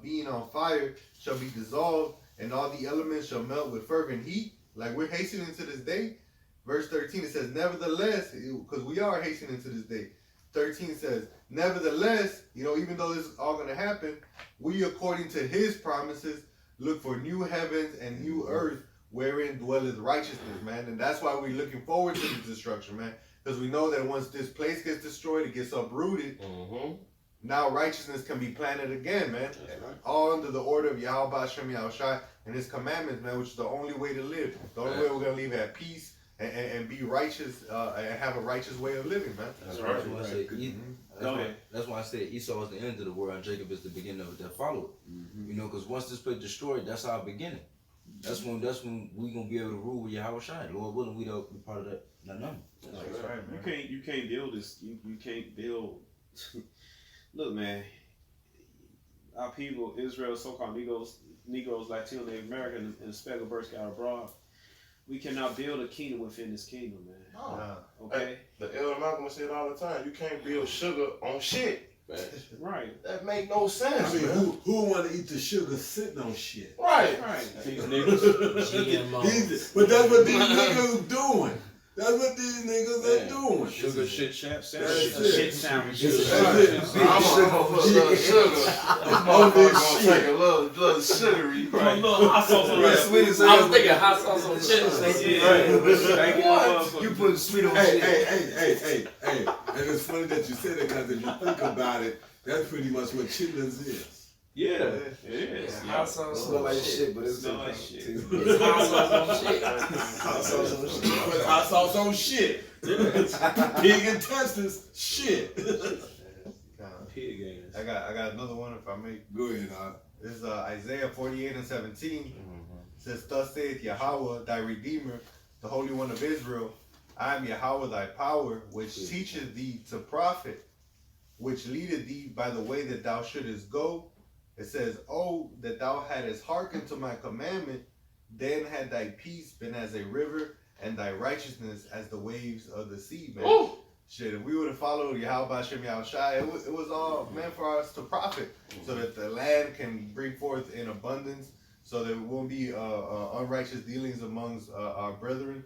being on fire shall be dissolved, and all the elements shall melt with fervent heat." Like we're hastening to this day. Verse 13, it says, "Nevertheless," because we are hastening to this day. 13 says, "Nevertheless," even though this is all going to happen, "we, according to His promises, look for new heavens and new earth, wherein dwelleth righteousness," man. And that's why we're looking forward to the destruction, man. Because we know that once this place gets destroyed, it gets uprooted. Now righteousness can be planted again, man. All under the order of Yahweh Bashem Yahushua and His commandments, man, which is the only way to live. The only way we're going to live at peace and be righteous and have a righteous way of living, man. That's That's right. why I say Go ahead. that's why I said Esau is the end of the world and Jacob is the beginning of it that followed. Because once this place destroyed, that's our beginning. That's when we gonna be able to rule with Yahweh Shai. Lord willing, we don't be part of that. Not none. That's right, You man. can't build this. You can't build. Look, man. Our people, Israel, so-called Negroes, Latino, Native American, and the Speckled Birds got abroad. We cannot build a kingdom within this kingdom, man. Nah. Okay. The Elder Malcolm said all the time, you can't build sugar on shit. Right. That make no sense, I mean, man. who want to eat the sugar sitting on shit? Right. Right. These niggas. GMOs. But that's what these niggas are doing. That's what these niggas are doing. Sugar shit shap That's sandwich. it. Shit sandwich. That's I'm it. gonna put a little sugar. On this Gonna shit. take a little sugary. Put a little hot sauce on that. Sweet as I was thinking hot sauce on chips. Right. You put sweet on Hey, shit. hey. And it's funny that you said it because if you think about it, that's pretty much what chitlins is. Yeah. It is. Hot sauce Smell on like shit. shit, but it's Smell like shit. It's hot sauce on shit. Hot sauce on shit. Put hot sauce on shit. Pig intestines, shit. Pig ass. I got another one if I may. Go ahead, This is Isaiah 48:17. It says, "Thus saith Yahweh, thy Redeemer, the Holy One of Israel, I am Yahweh thy power, which teacheth thee to profit, which leadeth thee by the way that thou shouldest go." It says, "Oh, that thou hadst hearkened to my commandment, then had thy peace been as a river, and thy righteousness as the waves of the sea," man. Ooh. Shit, if we would have followed Yahweh Bashem Yahushua, it was all meant for us to profit, so that the land can bring forth in abundance, so there won't be unrighteous dealings amongst our brethren,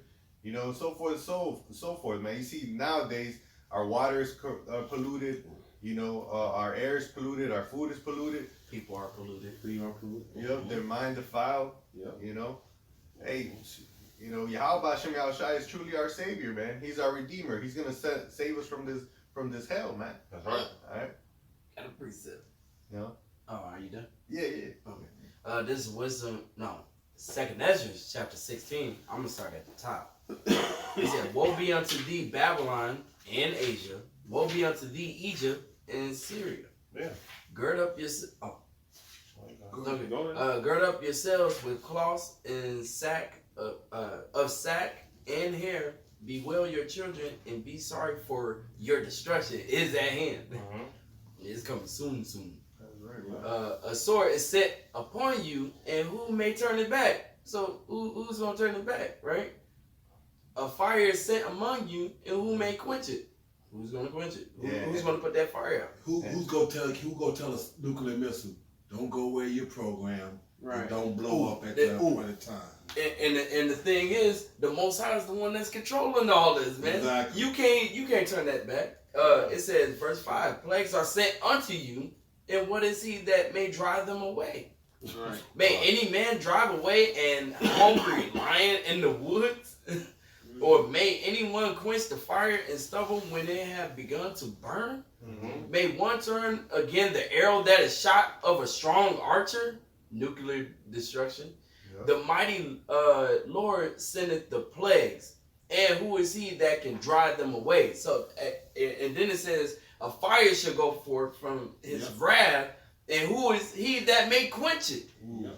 so forth and so forth, man. You see, nowadays, our water is polluted, our air is polluted, our food is polluted. People are polluted. Yep, their mind defiled. Yep. Hey, Yahweh Bashem Yahushua is truly our savior, man. He's our redeemer. He's gonna save us from this hell, man. That's right. All right. Got a precept. No. Oh, are you done? Yeah. This is wisdom. No, Second Ezra, chapter 16. I'm gonna start at the top. He said, "Woe be unto thee, Babylon and Asia. Woe be unto thee, Egypt and Syria. Yeah. Gird up your gird up yourselves with cloths and sack of sack and hair. Bewail your children and be sorry, for your destruction is at hand. It's coming soon." That's right, man. A sword is set upon you, and who may turn it back? So who's gonna turn it back, right? A fire is set among you, and who may quench it? Who's gonna quench it? Who's gonna put that fire out? Who go tell us nuclear missile? Don't go where your program. Right. And don't blow up at that- that point in time. And the thing is, the Most High is the one that's controlling all this, man. Exactly. You can't turn that back. It says, verse 5, plagues are sent unto you, and what is he that may drive them away? Right. May any man drive away an hungry lion in the woods? Or may anyone quench the fire and stubble when they have begun to burn? Mm-hmm. May one turn again the arrow that is shot of a strong archer? Nuclear destruction. Yep. The mighty Lord sendeth the plagues, and who is he that can drive them away? So, and then it says, a fire shall go forth from his wrath, and who is he that may quench it?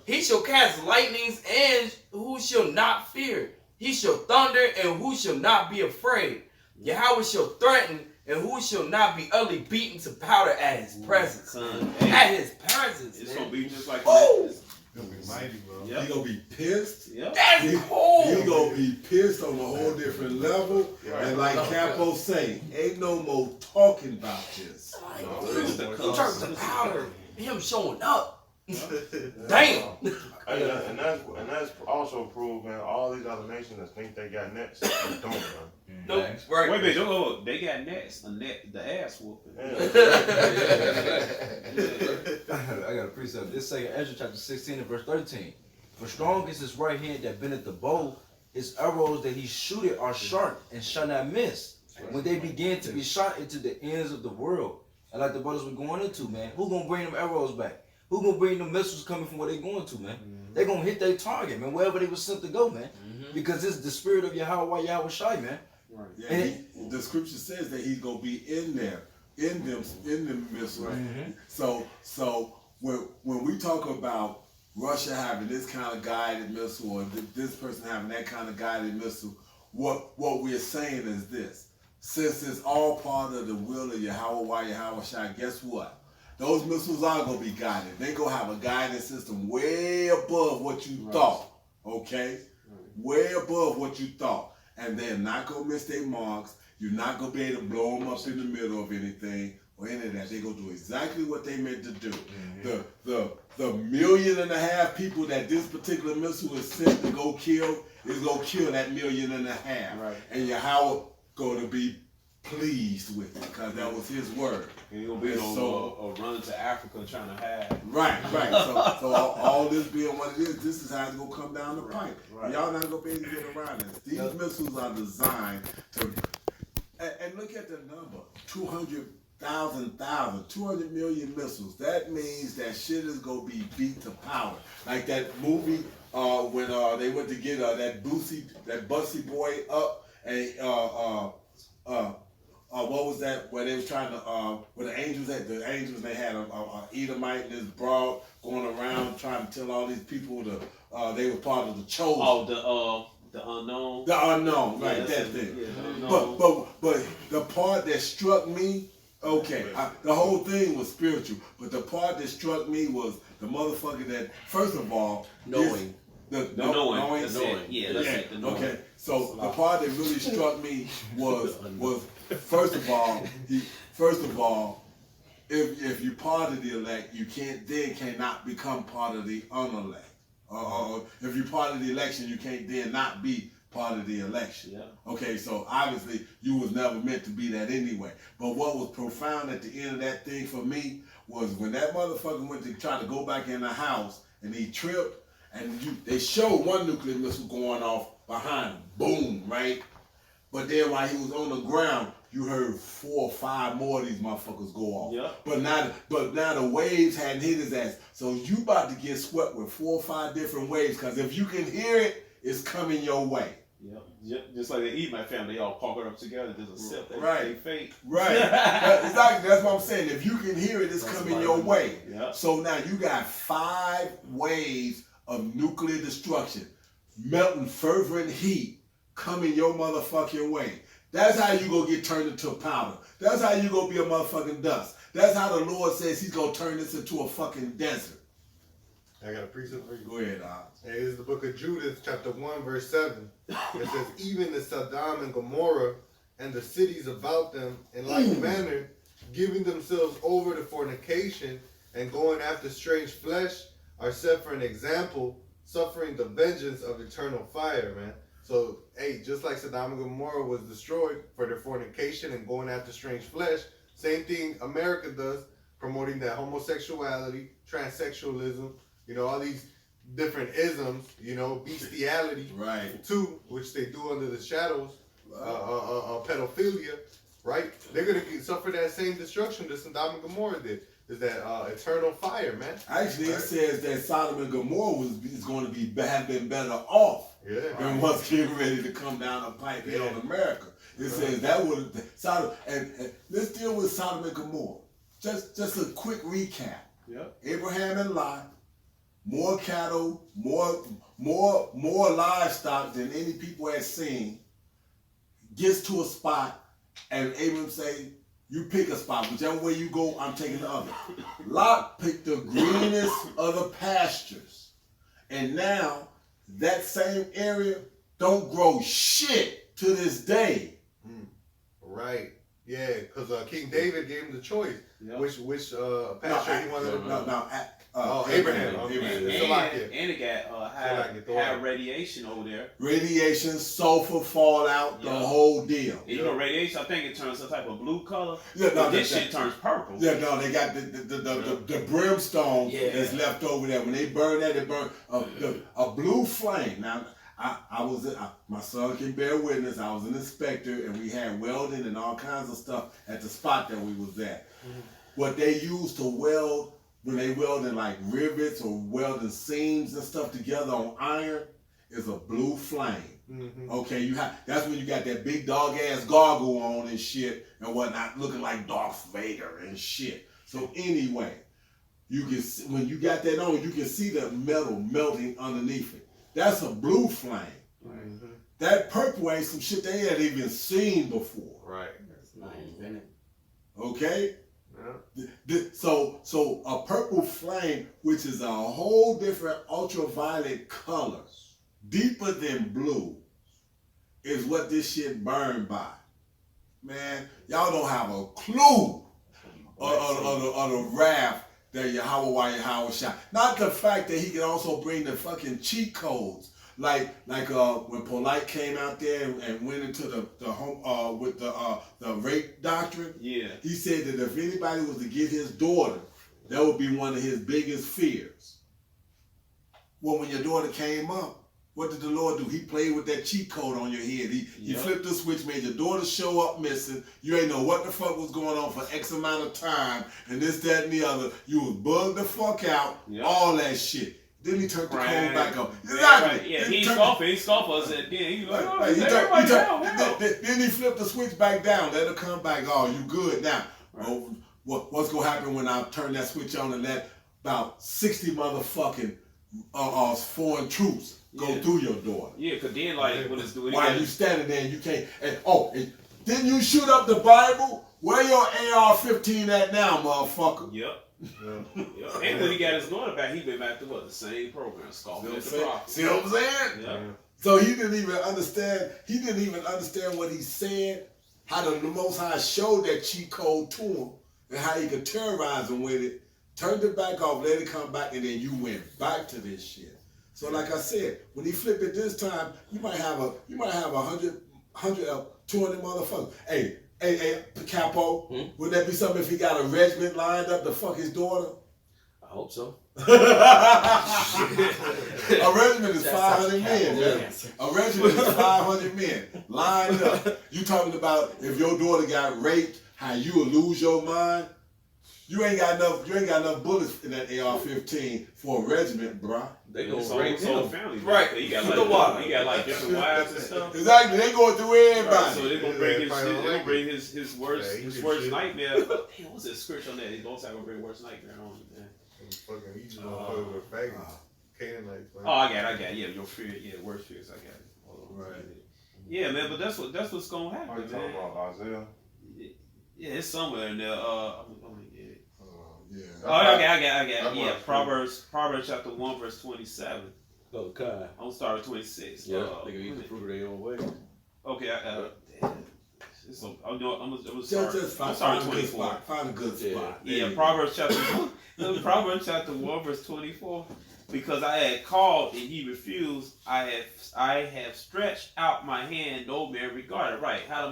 He shall cast lightnings, and who shall not fear? He shall thunder, and who shall not be afraid? Yahweh shall threaten, and who shall not be utterly beaten to powder at his presence? Son, At his presence, it's man. gonna be just like Oh! that. Gonna be mighty, bro. Yep. He gonna be pissed. Yep. That's He cold. gonna be pissed on a whole different level. Right. And like Capo say, ain't no more talking about this. It's the He cuss. turns to powder. Him showing up. Damn. And that's also proved, man. All these other nations that think they got next, they don't, man. Nope. Right. Wait a minute, oh, they got next, the ass whooping. I got a precept. This second Ezra chapter 16 and verse 13. For strong is his right hand that bendeth the bow, his arrows that he shooteth are sharp and shall not miss. When they begin to be shot into the ends of the world. And like the brothers were going into, man. Who gonna bring them arrows back? Who gonna bring the missiles coming from where they going to, man? They gonna hit their target, man, wherever they were sent to go, man. Because it's the spirit of Yahweh Shai, man. Yeah, the scripture says that he's gonna be in there, in them missiles. So when we talk about Russia having this kind of guided missile or this person having that kind of guided missile, what we're saying is this: since it's all part of the will of Yahweh Shai, guess what? Those missiles are gonna be guided. They gonna have a guidance system way above what you thought. Okay, way above what you thought. And they're not gonna miss their marks. You're not gonna be able to blow them up in the middle of anything or any of that. They're gonna do exactly what they meant to do. The 1.5 million people that this particular missile is sent to go kill is gonna kill that 1.5 million. Right. And Yahweh gonna be pleased with it because that was his word. And you'll be And on so- a run to Africa trying to hide. Right. So all this being what it is, this is how it's gonna come down the pipe. Right. Y'all not gonna be able to get around this. These missiles are designed to, and look at the number, 200 million missiles. That means that shit is gonna be beat to powder. Like that movie when they went to get that Bussy boy up and what was that? Where they was trying to, where the angels they had a Edomite and this broad going around trying to tell all these people they were part of the chosen. Oh, the unknown. The unknown, Yeah, right? that's That it. thing. Yeah, the unknown. But the part that struck me, the whole thing was spiritual. But the part that struck me was the motherfucker that, first of all, Knowing. The knowing. knowing. Yeah, that's it. The knowing. Okay, so the part that really struck me was first of all, if you're part of the elect, you cannot become part of the unelect. If you're part of the election, you can't then not be part of the election. Yeah. Okay, so obviously you was never meant to be that anyway. But what was profound at the end of that thing for me was when that motherfucker went to try to go back in the house and he tripped. And they showed one nuclear missile going off behind him. Boom, right? But then while he was on the ground, you heard 4 or 5 more of these motherfuckers go off. Yeah. But now the waves hadn't hit his ass. So you about to get swept with 4 or 5 different waves, because if you can hear it, it's coming your way. Yeah. Just like they eat my family, they all park up together. There's a sip. They Right. fake. Right. Exactly. That's what I'm saying. If you can hear it, it's coming your way. Yeah. So now you got 5 waves of nuclear destruction, melting fervent heat coming your motherfucking way. That's how you gonna get turned into powder. That's how you gonna be a motherfucking dust. That's how the Lord says he's gonna turn this into a fucking desert. I got a precept for you. Go ahead, Oz. Hey, this is the book of Judith, chapter 1, verse 7. It says, even the Sodom and Gomorrah and the cities about them in like manner, giving themselves over to fornication and going after strange flesh, are set for an example, suffering the vengeance of eternal fire, man. So, hey, just like Sodom and Gomorrah was destroyed for their fornication and going after strange flesh, same thing America does, promoting that homosexuality, transsexualism, you know, all these different isms, you know, bestiality, Right. too, which they do under the shadows, pedophilia, right? They're gonna suffer that same destruction that Sodom and Gomorrah did. Is that eternal fire, man? Actually, it Right. says that Sodom and Gomorrah is going to have been better off Yeah. than what's getting ready to come down the pipe here on America. It says that would Sodom and let's deal with Sodom and Gomorrah. Just a quick recap. Yep. Abraham and Lot, more cattle, more livestock than any people had seen. Gets to a spot, and Abraham say, "You pick a spot. Whichever way you go, I'm taking the other." Lot picked the greenest of the pastures, and now that same area don't grow shit to this day. Right. Yeah, because King David gave him the choice. Yep. Which pasture he wanted to Abraham. Abraham. And it got high radiation over there. Radiation, sulfur, fallout, the whole deal. And you know, radiation, I think it turns some type of blue color. Yeah, no, But this shit turns purple. Yeah, no, they got the brimstone that's left over there. When they burn that, they burn a blue flame. Now, my son can bear witness. I was an inspector, and we had welding and all kinds of stuff at the spot that we was at. What they used to weld, when they welding like rivets or welding seams and stuff together on iron, is a blue flame. Okay, that's when you got that big dog ass goggle on and shit and whatnot, looking like Darth Vader and shit. So anyway, you can see, when you got that on, you can see the metal melting underneath it. That's a blue flame. That purple ain't some shit they had even seen before. Right. That's not invented. Okay? Yeah. So a purple flame, which is a whole different ultraviolet color, deeper than blue, is what this shit burned by. Man, y'all don't have a clue of the wrath that Yahweh shot. Not the fact that he can also bring the fucking cheat codes. Like when Polite came out there and went into the home with the rape doctrine. Yeah. He said that if anybody was to get his daughter, that would be one of his biggest fears. Well, when your daughter came up, what did the Lord do? He played with that cheat code on your head. He flipped the switch, made your daughter show up missing. You ain't know what the fuck was going on for X amount of time, and this, that, and the other. You was bugged the fuck out, all that shit. Then he turned the code back up. Exactly. Right. Yeah, he scoffed us at then. He was like, then he flipped the switch back down. Let her come back. Oh, you good now. Right. What's going to happen when I turn that switch on and let about 60 motherfucking foreign troops go through your door? Yeah, because then, like, what it's doing. While you standing there and you can't. Didn't you shoot up the Bible? Where your AR-15 at now, motherfucker? Yep. And when he got his daughter back, he been back to what? The same program, scoffing at the prophet. See what I'm saying? Yeah. So he didn't even understand. He didn't even understand what he said. How the Most High showed that cheat code to him, and how he could terrorize him with it. Turned it back off, let it come back, and then you went back to this shit. So like I said, when he flipped it this time, you might have 100, 200 motherfuckers. Hey, Capo, would that be something if he got a regiment lined up to fuck his daughter? I hope so. A regiment is 500 men, man. A regiment is 500 men lined up. You talking about if your daughter got raped, how you will lose your mind? You ain't got enough bullets in that AR-15 for a regiment, bruh. They gonna His rape whole him. family. Right. He got like different wives and stuff. Exactly, they going through everybody. So they're gonna bring his worst nightmare. Damn, what's that scripture on that? He's also gonna bring worst nightmare on it, man. Fucking, you just motherfuckers with faggots. Canaanites, man. Oh, I got it. Yeah, your fear. Yeah, worst fears. I got it. Hold on. Right. Yeah, man. But that's what's gonna Are happen, you talking man. about Isaiah? Yeah, it's somewhere in there. I'm gonna get it. Yeah. Oh, I got it. That Yeah, works. Proverbs chapter 1 verse 27. Oh, God. I'm gonna start at 26. Yeah, they can eat the fruit of their own way. Okay, I'm gonna start. Just I'm find starting a good 24. spot. Find a good spot. Yeah, Proverbs chapter Proverbs chapter 1 verse 24. Because I had called and ye refused, I have stretched out my hand, no man regarded. Right? How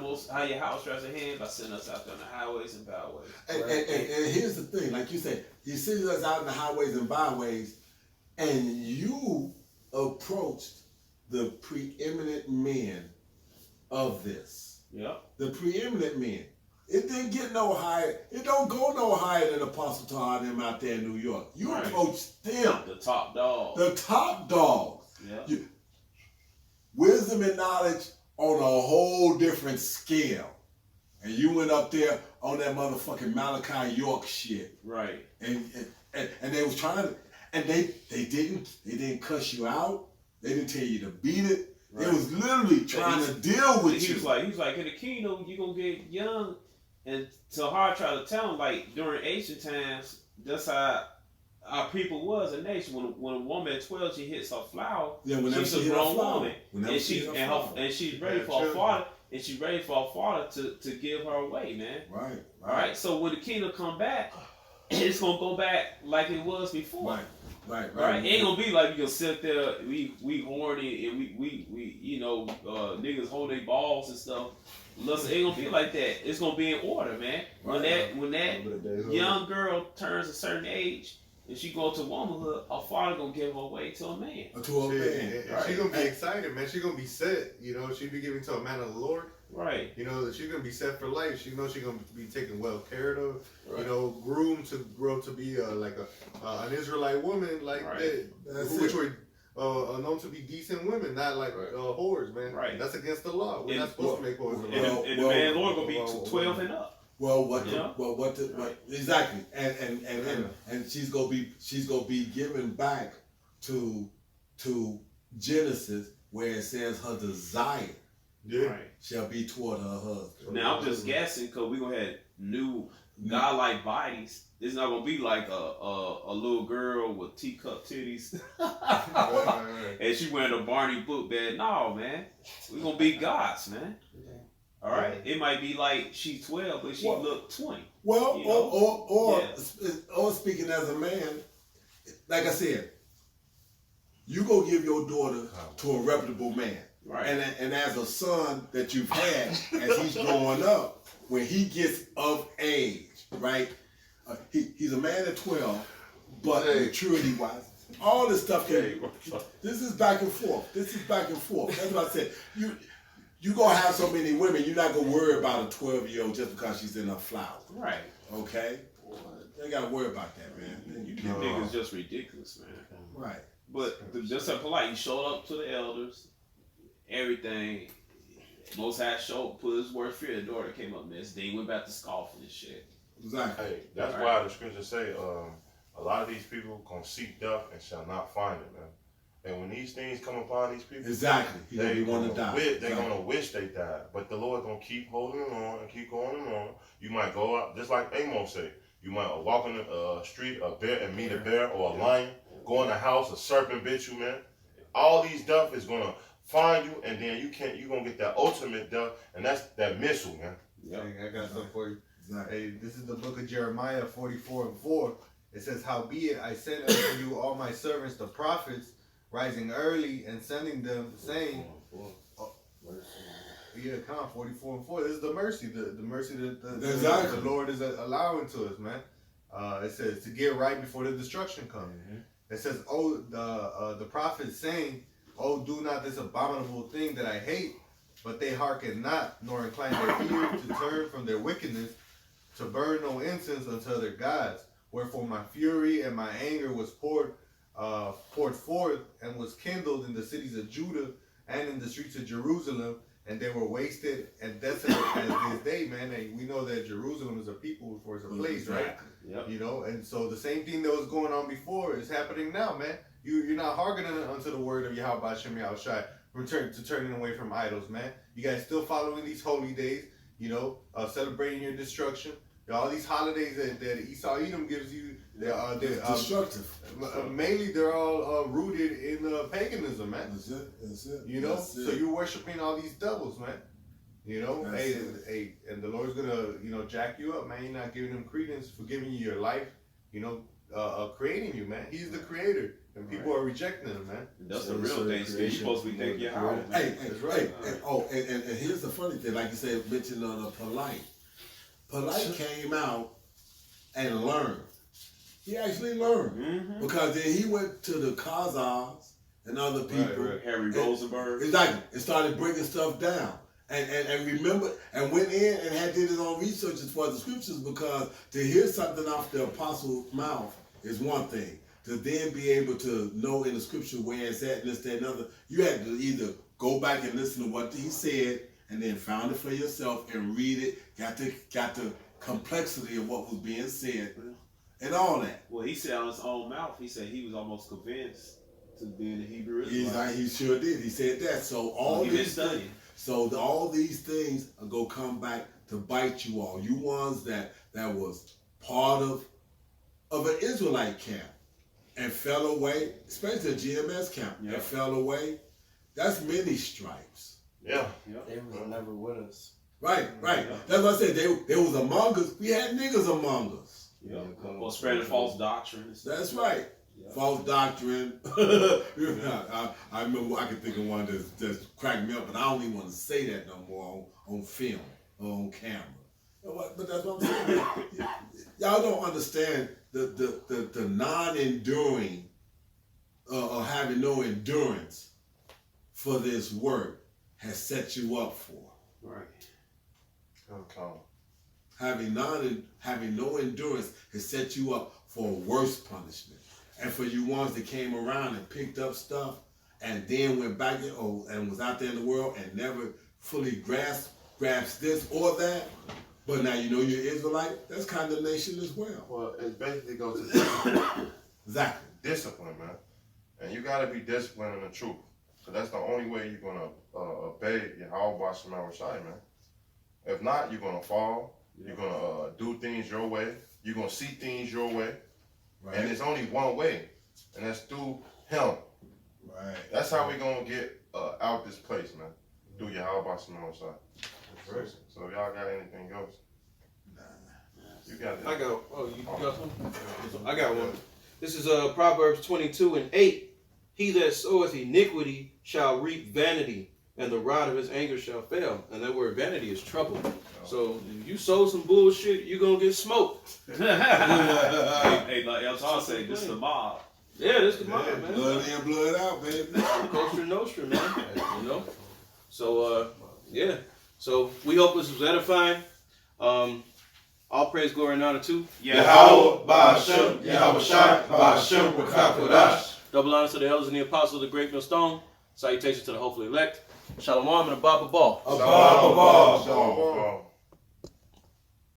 your house stretches a hand by sending us out there on the highways and byways. And here's the thing, like you said, he sends us out in the highways and byways, and you approached the preeminent men of this. Yep. The preeminent men. It didn't get no higher. It don't go no higher than Apostle Todd and them out there in New York. You Right. approached them, The top dog. the top dogs. Yeah. Wisdom and knowledge on a whole different scale. And you went up there on that motherfucking Malachi York shit. Right. And they was trying to, and they didn't cuss you out. They didn't tell you to beat it. Right. They was literally trying to deal with He you. was like, in the kingdom, you gonna get young. And Tahar tried to tell him, like, during ancient times, that's how our people was a nation. When a woman at 12, she hits her flower, Yeah, whenever she's she a hit her grown flower. woman. Whenever And she hit her flower. she's ready Yeah, for her children. father, and she's ready for her father to give her away, man. Right. All right. So when the kingdom come back, it's gonna go back like it was before. Right. Right? It ain't gonna be like you gonna sit there, we horny and we you know, niggas hold their balls and stuff. Listen, it ain't gonna be like that. It's gonna be in order, man. When that young girl turns a certain age and she go to womanhood, her father gonna give her away to a man. To a man. And she gonna be excited, man. She gonna be set. You know, she be given to a man of the Lord. Right. You know that she's gonna be set for life. She knows she's gonna be taken well care of. Right. You know, groomed to grow to be like an Israelite woman, like Right. that, which were known to be decent women, not like Right. whores, man. Right. That's against the law. We're And- not supposed to make whores. And, in the law. and the man Lord gonna be 12 and up. Well, Yeah. exactly, and she's gonna be given back to Genesis where it says her desire Yeah. Right. shall be toward her husband. Now I'm just guessing because we gonna have new godlike bodies. It's not gonna be like a little girl with teacup titties Right. and she wearing a Barney book bag. No, man, we gonna be gods, man. All right, it might be like she's 12, but she Well- look 20. Well, You know? or speaking as a man, like I said, you go give your daughter to a reputable man. Right. And as a son that you've had, as he's growing up, when he gets of age, right? He's a man at 12, but maturity wise, all this stuff this is back and forth. This is back and forth. That's what I said. You gonna have so many women, you're not gonna worry about a 12-year-old just because she's in her flower. Right. Okay? They gotta worry about that, man. You niggas just ridiculous, man. Right. But just so polite, you showed up to the elders, everything. Most High showed, put his word fear. The daughter came up next day, went back to scoffing and shit. Exactly. Hey, that's Right. why the scriptures say a lot of these people gonna seek death and shall not find it, man. And when these things come upon these people, Exactly. He they want to die. They're gonna wish they died, but the Lord gonna keep holding on and keep going on. You might go out just like Amos said. You might walk in the street a bear and meet a bear or a lion. Go in the house, a serpent bit you, man. All these death is gonna find you, and then you gonna get that ultimate death, and that's that missile, man. Yep. Hey, I got something for you. Exactly. Hey, this is the book of Jeremiah 44:4. It says, "Howbeit I sent unto you all my servants the prophets, rising early and sending them, saying." Yeah, come 44:4. This is the mercy, the mercy that Exactly. the Lord is allowing to us, man. It says to get right before the destruction comes. It says, "Oh, the prophets saying, oh, do not this abominable thing that I hate, but they hearken not, nor incline their ear to turn from their wickedness, to burn no incense unto their gods. Wherefore my fury and my anger was poured forth and was kindled in the cities of Judah and in the streets of Jerusalem, and they were wasted and desolate as this day," man. And we know that Jerusalem is a people before it's a place, right? Yep. You know, and so the same thing that was going on before is happening now, man. You're not hearkening unto the word of Yahweh Shem Yahushai, turning away from idols, man. You guys still following these holy days, you know, celebrating your destruction. All these holidays that Esau Edom gives you, they're Destructive. mainly they're all rooted in paganism, man. That's it. That's it. You know, That's it. so you're worshiping all these devils, man. You know, That's and the Lord's gonna, jack you up, man. You're not giving him credence for giving you your life. You know, creating you, man. He's the creator, and people are rejecting him, man. That's So the it's real a Thanksgiving. You creation supposed to be from thanking the Yahweh. creator. Hey, That's right. and here's the funny thing, like you said, mentioned on the Polite. Polite came out and learned. He actually learned. Mm-hmm. Because then he went to the Khazars and other people. Right. Harry Rosenberg. Exactly. And started breaking stuff down. And remember, and went in and had did his own research as far as the scriptures, because to hear something off the apostle's mouth is one thing. To then be able to know in the scripture where it's at and this, that, and other, you had to either go back and listen to what he said and then found it for yourself and read it, got the complexity of what was being said and all that. Well, he said on his own mouth, he said he was almost convinced to be in the Hebrew He's Israelite. like, he sure did. He said that. So all He been these things, studying. all these things are gonna come back to bite you all. You ones that was part of an Israelite camp and fell away, especially the GMS camp, Yeah. and fell away. That's many stripes. Yeah. They was never with us. Right. Yeah. That's what I said. They was among us. We had niggas among us. Yeah. Or spreading false doctrine. And stuff. That's right. Yeah. False doctrine. I remember, I can think of one that's cracked me up, but I don't even want to say that no more on film or on camera. But that's what I'm saying. Y'all don't understand the non-enduring or having no endurance for this work has set you up for. Right. Okay. Having no endurance has set you up for a worse punishment. And for you ones that came around and picked up stuff and then went back and was out there in the world and never fully grasped this or that, but now you know you're Israelite, that's condemnation as well. Well, it basically goes to discipline. Exactly. Discipline, man. And you gotta be disciplined in the truth. So that's the only way you're gonna obey Yahweh Shema Rashai, man. If not, you're gonna fall. You're gonna do things your way. You're gonna see things your way. Right. And there's only one way, and that's through Him. Right. That's how we gonna get out this place, man. Through Yahweh Shema Rashai. Right. So if y'all got anything else, you got it. I got. Oh, you got some? I got one. This is Proverbs 22:8. He that soweth iniquity shall reap vanity, and the rod of his anger shall fail. And that word vanity is trouble. So if you sow some bullshit, you're gonna get smoked. Hey, like El Tar say, this is the mob. Yeah, this is mine, man. Blood in, blood out, baby. Kosher Nostra, man. You know? So, yeah. So, we hope this was edifying. All praise, glory, and honor to Yahweh, Ba'ashem, Yahweh Shai, Ba'ashem, Rakakodash. double honor to the elders and the apostles of the Great Millstone. Salutations to the hopefully elect. Shalom and a Baba Ball. Abba, Abba, Abba. Shalom.